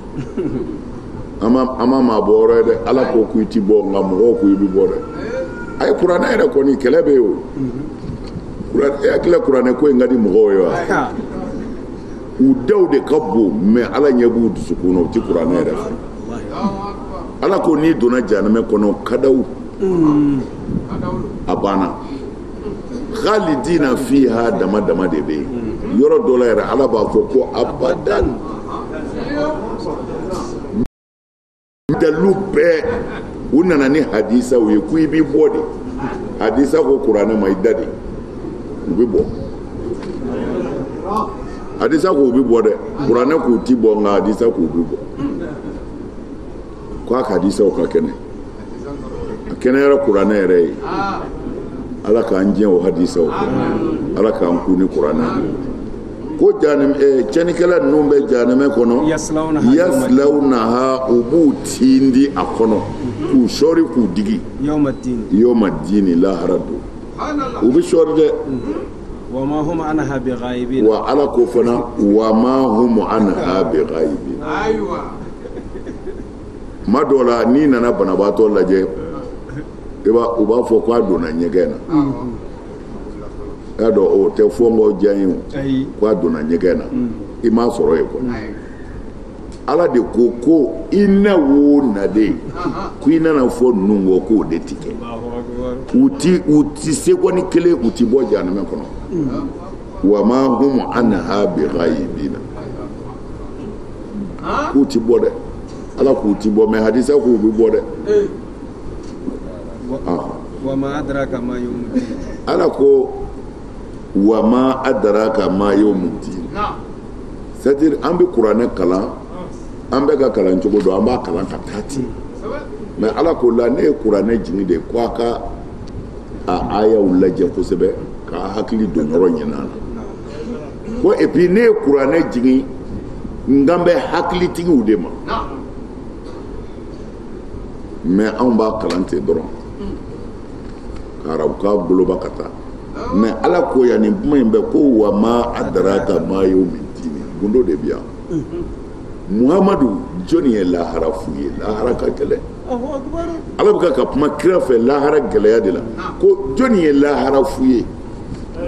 S1: an ma maa bɔ yɔrɔ ye dɛ ala ko k'i ti bɔ nka mɔgɔw ko i bɛ bɔ dɛ a ye kuranɛ yɛrɛ kɔni kɛlɛ bɛ yen o e hakili kuranɛ ko in ka di mɔgɔw ye wa u denw de ka bon mɛ ala ɲɛ b'u dusukun na u ti kuranɛ yɛrɛ fɛ ala ko n'i donna jahanɛmɛ kɔnɔ kadaw a banna khalidina fiha dama dama de bɛ yen yɔrɔ dɔ la yɛrɛ ala b'a fɔ ko abadan dalu bɛɛ u nana ni hadisaw ye ko i b'i bɔ de hadisa ko kuranɛ ma i da de u bɛ bɔ hadisa ko u bɛ bɔ dɛ kuranɛ k'u ti bɔ nka hadisa k'u bɛ bɔ ko a ka hadisaw ka kɛnɛ a kɛnɛyara kuranɛ yɛrɛ ye ala k'an diɲɛ o hadisaw ala k'an ku ni kuranɛ ko cɛnikɛla ninnu bɛ jahanɛmɛ kɔnɔ yaslawnaha u b'u tindi a kɔnɔ k'u sɔɔri k'u digi yawma dini lahara don u bɛ sɔɔri dɛ
S2: wa ma hum anha bighaibin
S1: wa ala ko fana wa ma hum anha bighaibin ma dɔ la n'i nana banabaatɔ lajɛ u b'a fɔ ko a donna ɲɛgɛn na y'a dɔn o tɛ fɔ n k'o diya n ye ko a donna ɲɛgɛn na i m'a sɔrɔ yen kɔni ala de ko i na wo naden ko i nana fɔ ninnu kɔ k'o de ti kɛ u ti se kɔ ni kelen u ti bɔ jahanɛmɛ kɔnɔ wa ma hum anha bighaibina k'u ti bɔ dɛ ala k'u ti bɔ mɛ hadisa k'u bɛ bɔ dɛ
S2: wa ma adraka ma yawmuddin
S1: ala ko wa ma adraka ma yawmuddin c'est-à-dire an bɛ kuranɛ kalan an bɛ ka kalan cogo dɔn an b'a kalan ka taa ten mais ala ko la ne ye kuranɛ jigin de ko a ka a ayaw lajɛ kosɛbɛ k'a hakili don yɔrɔ ɲin'a la ko et puis ne ye kuranɛ jigin n kan bɛ hakilitigiw de ma mais anw b'a kalan ten dɔrɔn ka arabu ka boloba ka taa mais ala ko yan nin kuma in bɛ ko wa ma adraka ma yawmuddin gundo de bi yan muhamadu jɔnni ye lahara f'u ye lahara ka gɛlɛn ala bɛ ka kuma kira fɛ lahara gɛlɛya de la ko jɔnni ye lahara f'u ye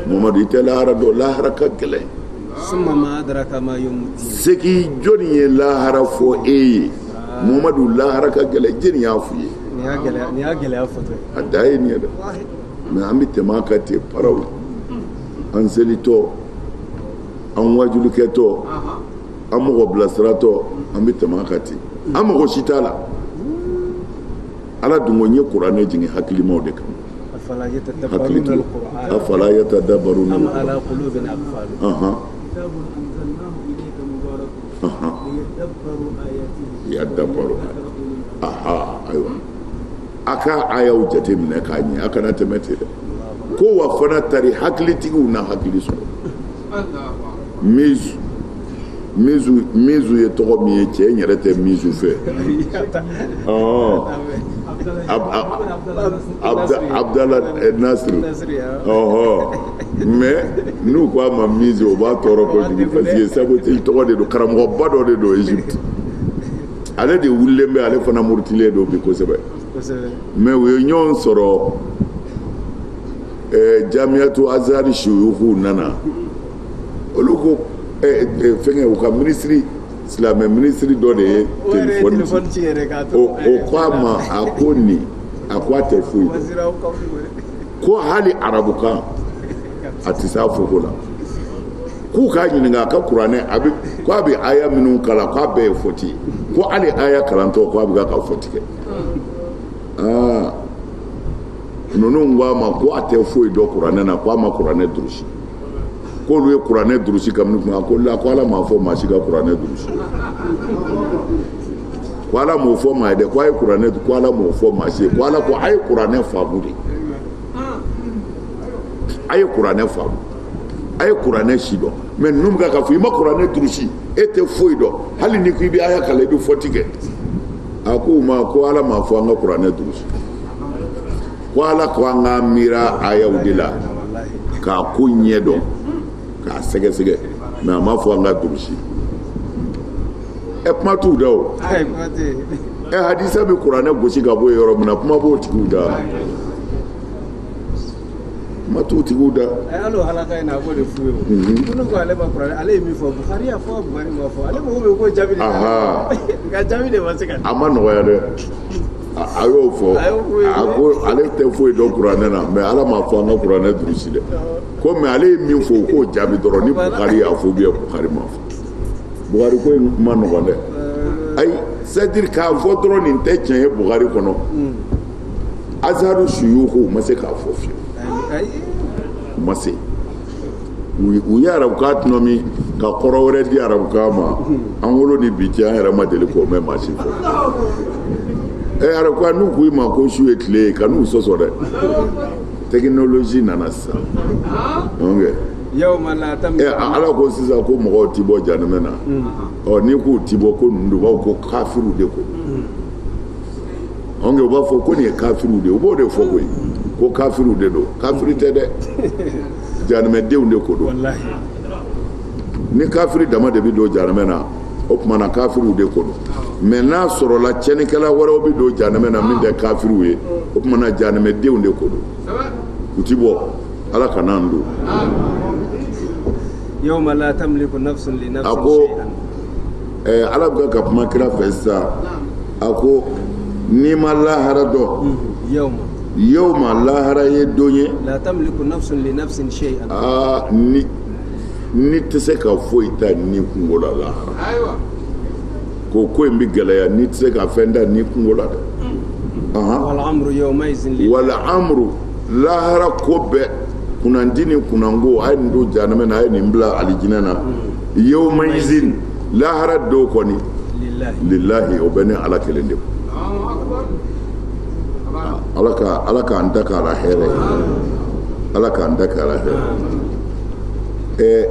S1: muhamadu i tɛ lahara dɔn lahara ka gɛlɛn
S2: summa ma adraka ma yawmuddin
S1: seki jɔnni ye lahara fɔ e ye muhamadu lahara ka gɛlɛn jɔnni y'a f'u ye
S2: ni y'a gɛlɛya fɔtɔ
S1: a da ye nin ye dɛ mais an bɛ tɛmɛ a kan ten paraw an selitɔ an wajulikɛtɔ an mɔgɔ bilasiratɔ an bɛ tɛmɛ a kan ten an mɔgɔ si t'a la ala dun ko n ye kuranɛ jigin hakilimaw de kan hakilitigiw afala yatadabbaruna
S2: am ala qulubin aqfaluha
S1: yadabbaru ayiwa a ka ayaw jate minɛ k'a ɲɛ a kana tɛmɛ ten dɛ ko wa fana tari hakilitigiw na hakili sɔrɔ mizu ye tɔgɔ min ye cɛ in yɛrɛ tɛ mizu fɛ abdala nasiru mais n'u ko a ma mizu o b'a tɔɔrɔ kojugu parce que sabu tɔgɔ de don karamɔgɔba dɔ de don Egypte ale de wulilen bɛ ale fana murutilen don bi kosɛbɛ mais u ye ɲɔgɔn sɔrɔ jamiyatu azari shuyuhu nana olu ko fɛngɛ u ka minisiri silamɛ minisiri dɔ de ye telefɔni ci o ko a ma a ko nin a ko a tɛ foyi ko hali arabukan a tɛ s'a foko la k'u k'a ɲininka a ka kuranɛ ko a bɛ aya minnu kalan k'a bɛɛ ye fɔti ye ko hali aya kalantɔ ko a bɛ ka fɔti kɛ ninnu ko a ma ko a tɛ foyi dɔn kuranɛ na ko a ma kuranɛ durusi k'olu ye kuranɛ durusi kabini kuma ko ala m'a fɔ maa si ka kuranɛ durusi ko ala m'o fɔ maa ye dɛ ko a ye kuranɛ ko ala m'o fɔ maa si ye ko ala ko a ye kuranɛ faamu de a ye kuranɛ faamu a ye kuranɛ si dɔn mɛ ninnu bɛ ka fɔ i ma kuranɛ durusi e tɛ foyi dɔn hali ni ko i bɛ aya kalan i bɛ fɔti kɛ a ko u ma ko ala m'a fɔ an ka kuranɛ durusi ko ala ko an ka miira ayaw de la k'a ko ɲɛ dɔn k'a sɛgɛsɛgɛ mɛ a m'a fɔ an ka durusi kuma t'u da o hadisa bɛ kuranɛ gosi ka bɔ yen yɔrɔ min na kuma b'o tigiw da kuma t'u tigiw da
S2: hali o halaka in na a b'o de f'u ye ko ne ko ale ma kuranɛ ale ye min fɔ Bukhari y'a fɔ Bukhari m'a fɔ ale mago bɛ ko jaabi de nka jaabi de ma se ka a ma nɔgɔya dɛ
S1: a y'o fɔ a ko ale tɛ foyi dɔn kuranɛ na mɛ ala m'a fɔ an ka kuranɛ durusi dɛ ko mɛ ale ye min fɔ k'o jaabi dɔrɔn ni Bukhari y'a fɔ bien Bukhari m'a fɔ Bukhari ko in ma nɔgɔn dɛ ayi c'est-à-dire k'a fɔ dɔrɔn nin tɛ tiɲɛ ye Bukhari kɔnɔ Azaru suyuku ma se k'a fɔ fiyewu u ma se u ye arabukan tɔnɔmi ka kɔrɔ wɛrɛ di arabukan ma an wolo ni bi cɛ an yɛrɛ ma deli k'o mɛn maa si fɔ arabukan n'u ko i ma ko su ye tile ye ka n'u sɔsɔ dɛ technologie nana sisan ala ko sisan ko mɔgɔw ti bɔ janɛmɛ na n'i k'u ti bɔ ko ninnu u b'a ko kafiru de ko u b'a fɔ ko nin ye kafiru de u b'o de fɔ koyi ko kafiru de don kafiri tɛ dɛ janɛmɛdenw de ko don ni kafiri dama de bɛ don janɛmɛ na o tuma na kafiriw de ko don mɛ n'a sɔrɔla tiɲɛnikɛla wɛrɛw bɛ don janɛmɛ na min tɛ kafiriw ye o tuma na janɛmɛdenw de ko don u ti bɔ ala ka n'an don
S2: yawma la tamliku nafsun li nafsin
S1: a ko ala bɛ ka kuma kira fɛ sisan a ko n'i ma lahara dɔn yawma lahara ye don ye
S2: la tamliku nafsun li nafsin shay'an
S1: ni tɛ se ka foyi ta ni kungo la lahara ko ko in bɛ gɛlɛya ni tɛ se ka fɛn ta ni kungo la dɛ
S2: wal amru yawmaizin
S1: wal amru lahara ko bɛɛ kunandi ni kunango a ye nin don janɛmɛ na a ye nin bila alijinɛ na yawmaizin lahara do kɔni lillahi o bɛ ni ala kelen de ala k'an da k'a la hɛrɛ ye ala k'an da k'a la hɛrɛ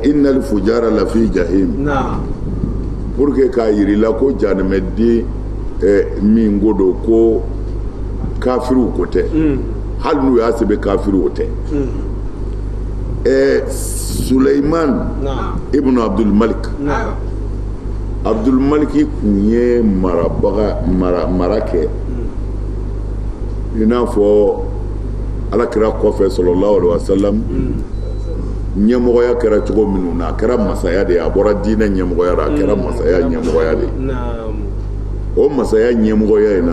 S1: innal fujara lafi jahim pour que k'a yirila ko janɛmɛden min ko don ko kafiriw ko tɛ hali n'u y'a sɛbɛn kafiriw o tɛ Sulaiman ibn Abdul Malik Abdul Malik kun ye mara kɛ i n'a fɔ alakira kɔfɛ sallallahu alaihi wasallam ɲɛmɔgɔya kɛra cogo minnu na a kɛra masaya de ye a bɔra diinɛ ɲɛmɔgɔya la a kɛra masaya ɲɛmɔgɔya de ye o masaya ɲɛmɔgɔya in na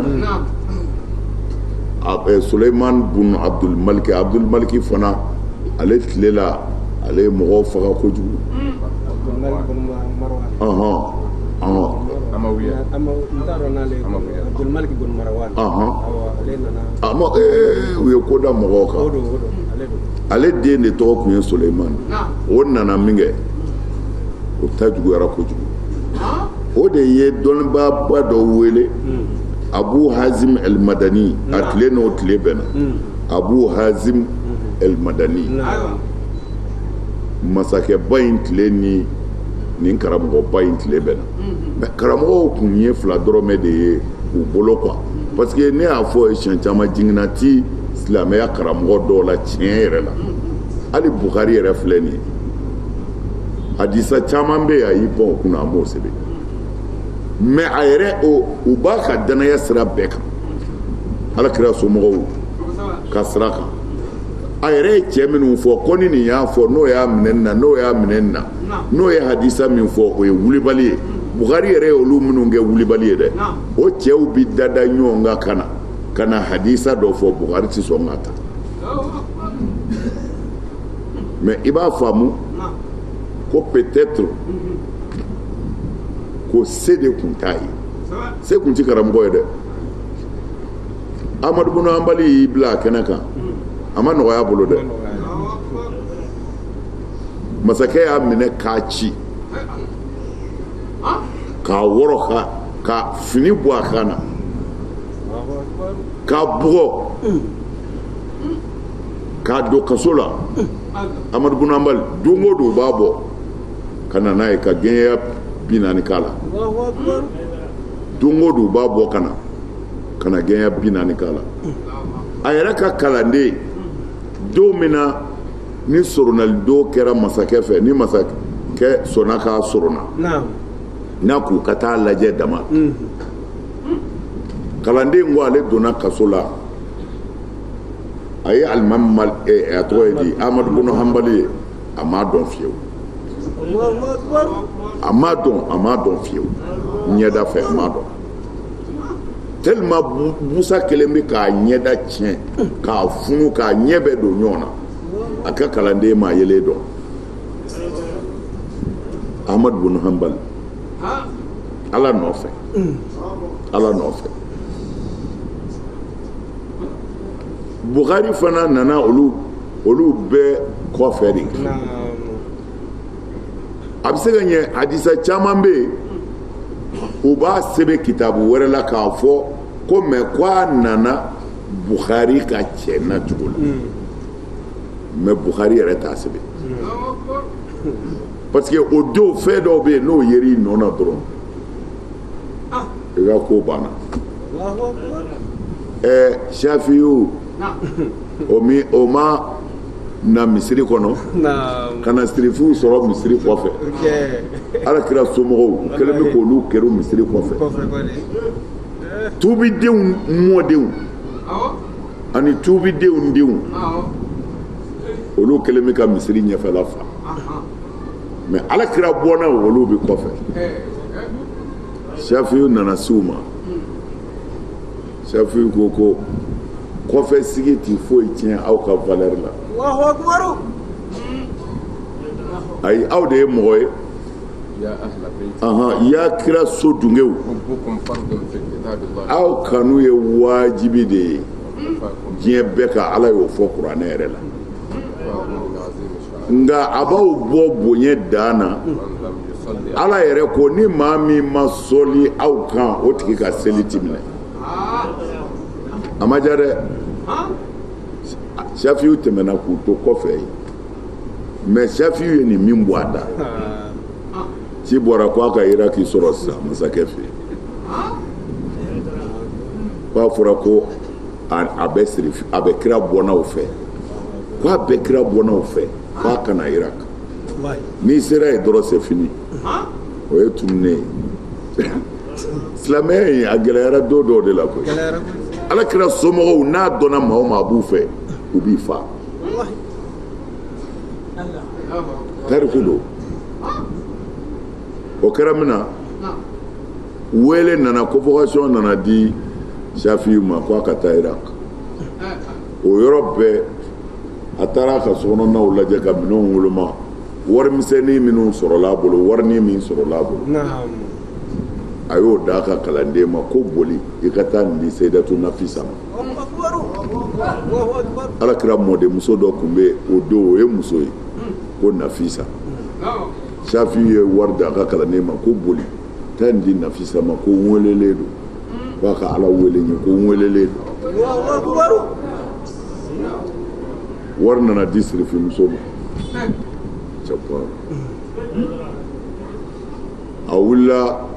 S1: Sulaiman bin Abdul Malik fana ale tilela ale ye mɔgɔw faga kojugu u ye ko da mɔgɔw kan ale den de tɔgɔ kun ye Sulaiman o nana min kɛ o ta juguyara kojugu o de ye dɔnnibaaba dɔ wele Abu Hazim el-Madani a tile n'o tile bɛnna Abu Hazim el-Madani masakɛba in tile ni nin karamɔgɔba in tile bɛnna mɛ karamɔgɔw kun ye fila dɔrɔmɛ de ye u bolo quoi parce que ne y'a fɔ siɲɛ caman jiginna ti silamɛya karamɔgɔ dɔw la tiɲɛ yɛrɛ la hali Bukhari yɛrɛ filɛ nin ye hadisa caman bɛ yen a y'i pan o kunna a m'o sɛbɛn mɛ a yɛrɛ u b'a ka danaya sira bɛɛ kan alakira somɔgɔw ka sira kan a yɛrɛ ye cɛ minnu fɔ ko ni nin y'a fɔ n'o y'a minɛ nin na n'o y'a minɛ nin na n'o ye hadisa min fɔ o ye wulibali ye Bukhari yɛrɛ ye olu minnu kɛ wulibali ye dɛ o cɛw bi dada ɲɔgɔn kan ka na hadisa dɔ fɔ Bukhari tɛ sɔn ka ta mais i b'a faamu ko peut-être ko se de kun t'a ye se kun ti karamɔgɔ ye dɛ Amadu Bunu Hanbali y'i bila a kɛnɛ kan a ma nɔgɔya bolo dɛ masakɛ y'a minɛ k'a ci k'a wɔrɔ ka fini bɔ a kan na k'a bugɔ k'a don kaso la Amadu Bunu Hanbali don o don u b'a bɔ ka na n'a ye ka gɛɲɛya 40 k'a la don o don u b'a bɔ ka na gɛɲɛya 40 k'a la a yɛrɛ ka kalanden don min na ni soronnalidon kɛra masakɛ fɛ ni masakɛ sɔnna k'a soronna n'a k'u ka taa lajɛ dama kalanden ko ale donna kaso la a ye alimami a tɔgɔ ye di Amadu Bunu Hanbali ye a m'a dɔn fiyewu a m'a dɔn fiyewu ɲɛda fɛ a m'a dɔn tellement Musa kelen bɛ k'a ɲɛda tiɲɛ k'a funu k'a ɲɛ bɛɛ don ɲɔgɔn na a ka kalanden m'a yelen dɔn Amadu Bunu Hanbali Ala nɔfɛ Bukhari fana nana olu bɛɛ kɔfɛ de a bɛ se ka ɲɛ hadisa caman bɛ yen u b'a sɛbɛn kitabu wɛrɛ la k'a fɔ ko mais k'a nana Bukhari ka cɛ nacogo la mais Bukhari yɛrɛ t'a sɛbɛn parce que o don fɛn dɔw bɛ yen n'o yer'i nɔ na dɔrɔn i ka ko banna Shafiyu o ma na misiri kɔnɔ ka na sirifuw sɔrɔ misiri kɔfɛ Alakira somɔgɔw kɛlen bɛ k'olu kɛra misiri kɔfɛ tuubidenw mɔdenw ani tuubidenw denw olu kɛlen bɛ ka misiri ɲɛfɛla fa mais Alakira bɔnna olu bɛ kɔfɛ Shafiyu nana se u ma Shafiyu ko kɔfɛ sigi ti foyi tiɲɛ aw ka valeur la ayi aw de ye mɔgɔ ye ya kira so dungew aw kanu ye wajibi de ye diɲɛ bɛɛ ka Ala y'o fɔ kuranɛ yɛrɛ la nka a b'aw bɔ bonya dan na Ala yɛrɛ ko ni maa min ma sɔli aw kan o tigi ka seli ti minɛ a ma diya dɛ Shafiyu tɛmɛna k'u to kɔfɛ ye mais Shafiyu ye nin min bɔ a da ci bɔra k'a ka Iraki sɔrɔ sisan masakɛ fɛ k'a fɔra ko a bɛ kira bɔnnaw fɛ k'a bɛ kira bɔnnaw fɛ k'a kana Iraki n'i sera yen dɔrɔn c'est fini o ye tununnen ye silamɛya in a gɛlɛyara don dɔw de la koyi Alakira somɔgɔw n'a dɔnna maa o maa b'u fɛ u b'i fa tariku don o kɛra min na wele nana convocation nana di Shafiyu ma k'a ka taa Iraki o yɔrɔ bɛɛ a taara a ka sokɔnɔnaw lajɛ ka minɛnw woloma warimisɛnnin minnu sɔrɔla a bolo warinin min sɔrɔla a bolo a y'o d'a ka kalanden ma ko boli i ka taa nin di Seyidatu Nafisa ma Alakira mɔdenmuso dɔ tun bɛ o don o ye muso ye ko Nafisa Shafiyu ye wari d'a ka kalanden ma ko boli taa nin di Nafisa ma ko n welelen don k'a ka Ala wele n ye ko n welelen don wari nana di sirifimuso ma a wulila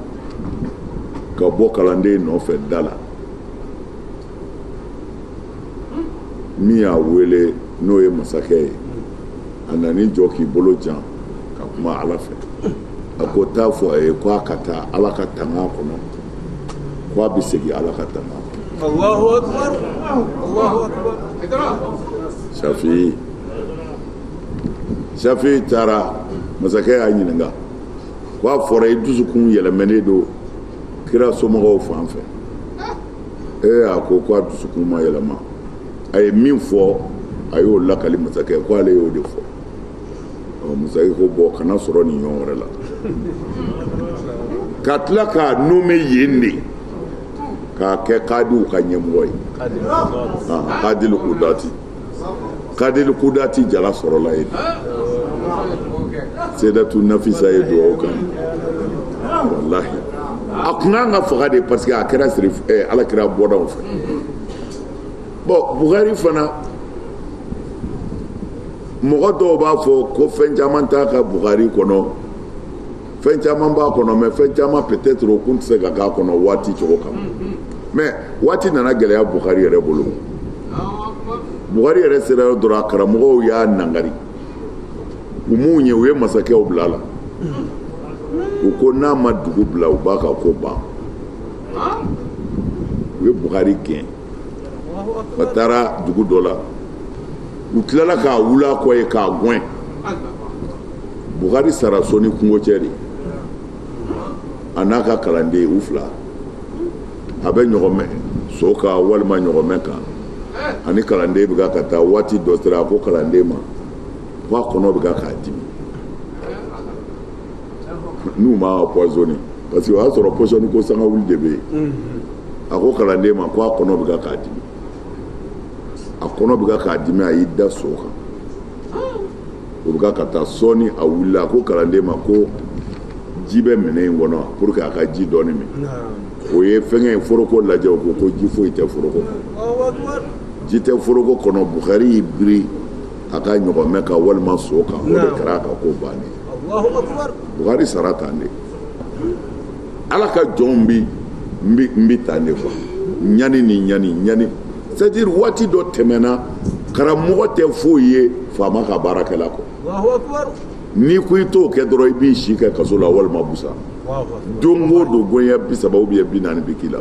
S1: ka bɔ kalanden nɔfɛ da la min y'a wele n'o ye masakɛ ye a nani jɔ k'i bolo jan ka kuma Ala fɛ a ko taa fɔ a ye k'a ka taa Ala ka tanga kɔnɔ k'a bɛ segin Ala ka tanga kɔnɔ. Allahu Akbar, Allahu Akbar. Shafi'i taara masakɛ y'a ɲininka k'a fɔra i dusukun yɛlɛmɛnen don kira somɔgɔw fan fɛ a ko k'a dusukun ma yɛlɛma a ye min fɔ a y'o lakali masakɛ ko ale y'o de fɔ musa ko bɔ kana sɔrɔ nin ɲɔgɔn wɛrɛ la ka tila k'a nommé yen de k'a kɛ kadiw ka ɲɛmɔgɔ ye kadil kudati jala sɔrɔla yen Sayyidatu Nafisa ye duwawu kan wallahi a kun kan ka faga de parce que a kɛra alakira bɔdaw fɛ bon Buhari fana mɔgɔ dɔw b'a fɔ ko fɛn caman t'a ka Buhari kɔnɔ fɛn caman b'a kɔnɔ mais fɛn caman peut-être o kun tɛ se ka k'a kɔnɔ waati cogo kama mais waati nana gɛlɛya Buhari yɛrɛ bolo Buhari yɛrɛ sera yɔrɔ dɔrɔn a karamɔgɔw y'a nangari u m'u ɲɛ u ye masakɛw bila la u ko n'a ma dugu bila u b'a ka ko ban u ye Buhari gɛn a taara dugu dɔ la u tilala k'a wula kɔ ye k'a gɛn Buhari sara so ni kungo cɛ de a n'a ka kalanden u fila a bɛ ɲɔgɔmɛ so kan walima ɲɔgɔmɛ kan ani kalanden bɛ ka taa waati dɔ sera a ko kalanden ma ko a kɔnɔ bɛ k'a dimi n'u ma poisonné parce que o y'a sɔrɔ poisonné ko sangawuli de bɛ yen a ko kalanden ma ko a kɔnɔ bɛ k'a dimi a kɔnɔ bɛ k'a dimi a y'i da so kan o bɛ ka taa sɔɔni a wulila a ko kalanden ma ko ji bɛ minɛ in kɔnɔ pour que a ka ji dɔɔni min o ye fɛngɛ foroko lajɛ o ko ji foyi tɛ foroko ji tɛ foroko kɔnɔ Buhari y'i biri a ka ɲɔgɔmɛ kan walima so kan o de kɛra a ka ko bannen Buhari sara tan de ala ka jɔnw bi tan de quoi ɲani c'est-à-dire waati dɔ tɛmɛna karamɔgɔ tɛ foyi ye faama ka baarakɛla kɔ n'i ko i t'o kɛ dɔrɔn i b'i si kɛ kaso la walima busa don o don goɲɛ 30 ou bien 40 bɛ k'i la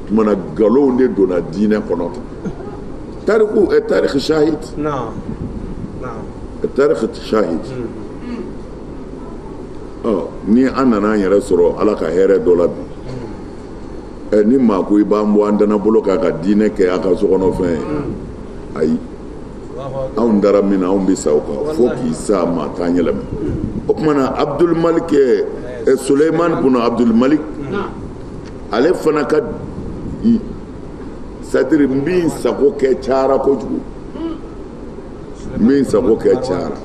S1: tumana nkalonw de donna diinɛ kɔnɔ tarikh shahid tarikh shahid ni an nana an yɛrɛ sɔrɔ ala ka hɛrɛ dɔ la bi ni maa ko i b'an bɔ an dana bolo k'a ka diinɛ kɛ a ka sokɔnɔ fɛn ye ayi anw dara min na anw bɛ sa o kan fo k'i sa maa t'an yɛlɛmɛ o tumana Abdul Malik Suleiman bun Abdul Malik ale fana ka c'est-à-dire n b'i sago kɛ cayara kojugu n b'i sago kɛ cayara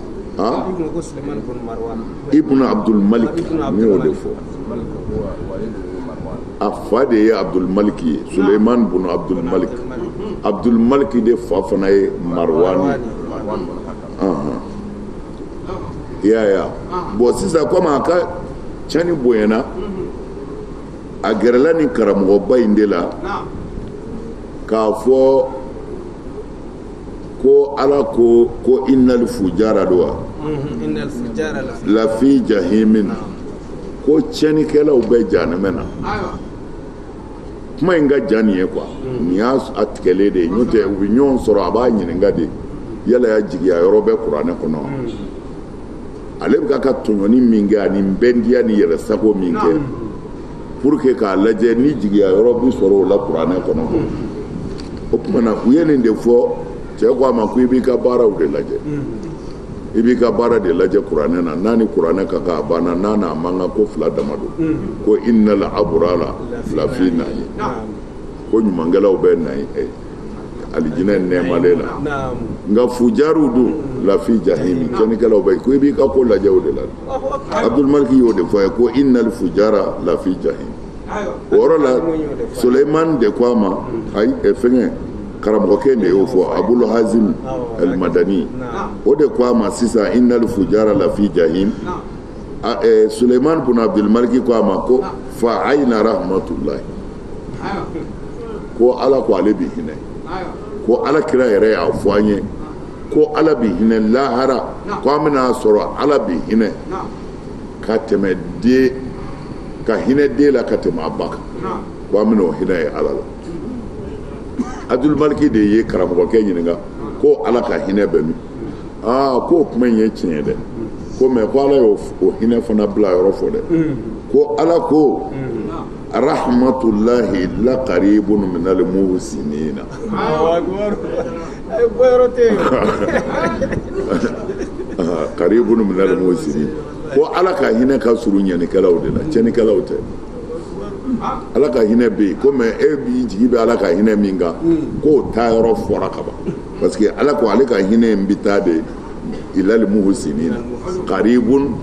S1: Ibn Abdul Malik ne y'o de fɔ a fa de ye Abdul Malik ye Suleiman bun Abdul Malik Abdul Malik de fa fana ye Marwan ya bon sisan comme a ka cani bonyana a gɛrɛla ni karamɔgɔba in de la k'a fɔ ko ala ko innal fujara do wa lafi jahimin ko cɛnikɛlaw bɛ jahanɛmɛ na kuma in ka jan nin ye quoi nin y'a tigɛlen de ye n'o tɛ u bɛ ɲɔgɔn sɔrɔ a b'a ɲininka de yala ya jigiya yɔrɔ bɛ kuranɛ kɔnɔ ale bɛ ka tɔɲɔni min kɛ ani bɛndiya ni yɛrɛsago min kɛ pour que k'a lajɛ ni jigiya yɔrɔ bi sɔrɔ o la kuranɛ kɔnɔ o tumana u ye nin de fɔ cɛ ko a ma ko i b'i ka baaraw de lajɛ i b'i ka baara de lajɛ kuranɛ na n'a ni kuranɛ ka kan a banna n'a n'a man kan ko fila dama don ko innal abrara lafi nayi ko ɲumankɛlaw bɛ nayi alijinɛ nɛɛmalen la nka fujaru dun lafi jahimi cɛnikɛlaw bɛ ko i b'i ka ko lajɛ o de la Abdul Malik y'o de fɔ ye ko innal fujara lafi jahimi o yɔrɔ la Suleiman de ko a ma ayi fɛngɛ karamɔgɔkɛ de y'o fɔ Abul Hazim al-Madani o de ko a ma sisan innal fujara lafi jahim Suleiman bun Abdul Malik ko a ma ko fa ayna rahmatullahi ko ala ko ale bi hinɛ ko ala kira yɛrɛ y'a fɔ an ye ko ala bi hinɛ lahara ko an bɛna sɔrɔ ala bi hinɛ ka tɛmɛ ka hinɛ den la ka tɛmɛ a ba kan ko an bɛna o hinɛ ye ala la Abdul Malik de ye karamɔgɔkɛ ɲininka ko ala ka hinɛ bɛ min ko o kuma in ye tiɲɛ ye dɛ ko mɛ ko ala y'o hinɛ fana bila yɔrɔ fɔ dɛ ko ala ko rahmatullahi la qaribun minal muhsinina qaribun min al-muhsinin ko ala ka hinɛ ka surun ɲanikɛlaw de la cɛnikɛlaw tɛ ala ka hinɛ bɛ yen ko mais e b'i jigi bɛ ala ka hinɛ min kan k'o taa yɔrɔ fɔra ka ban parce que ala ko ale ka hinɛ in bɛ taa de ilal muhsinin qaribun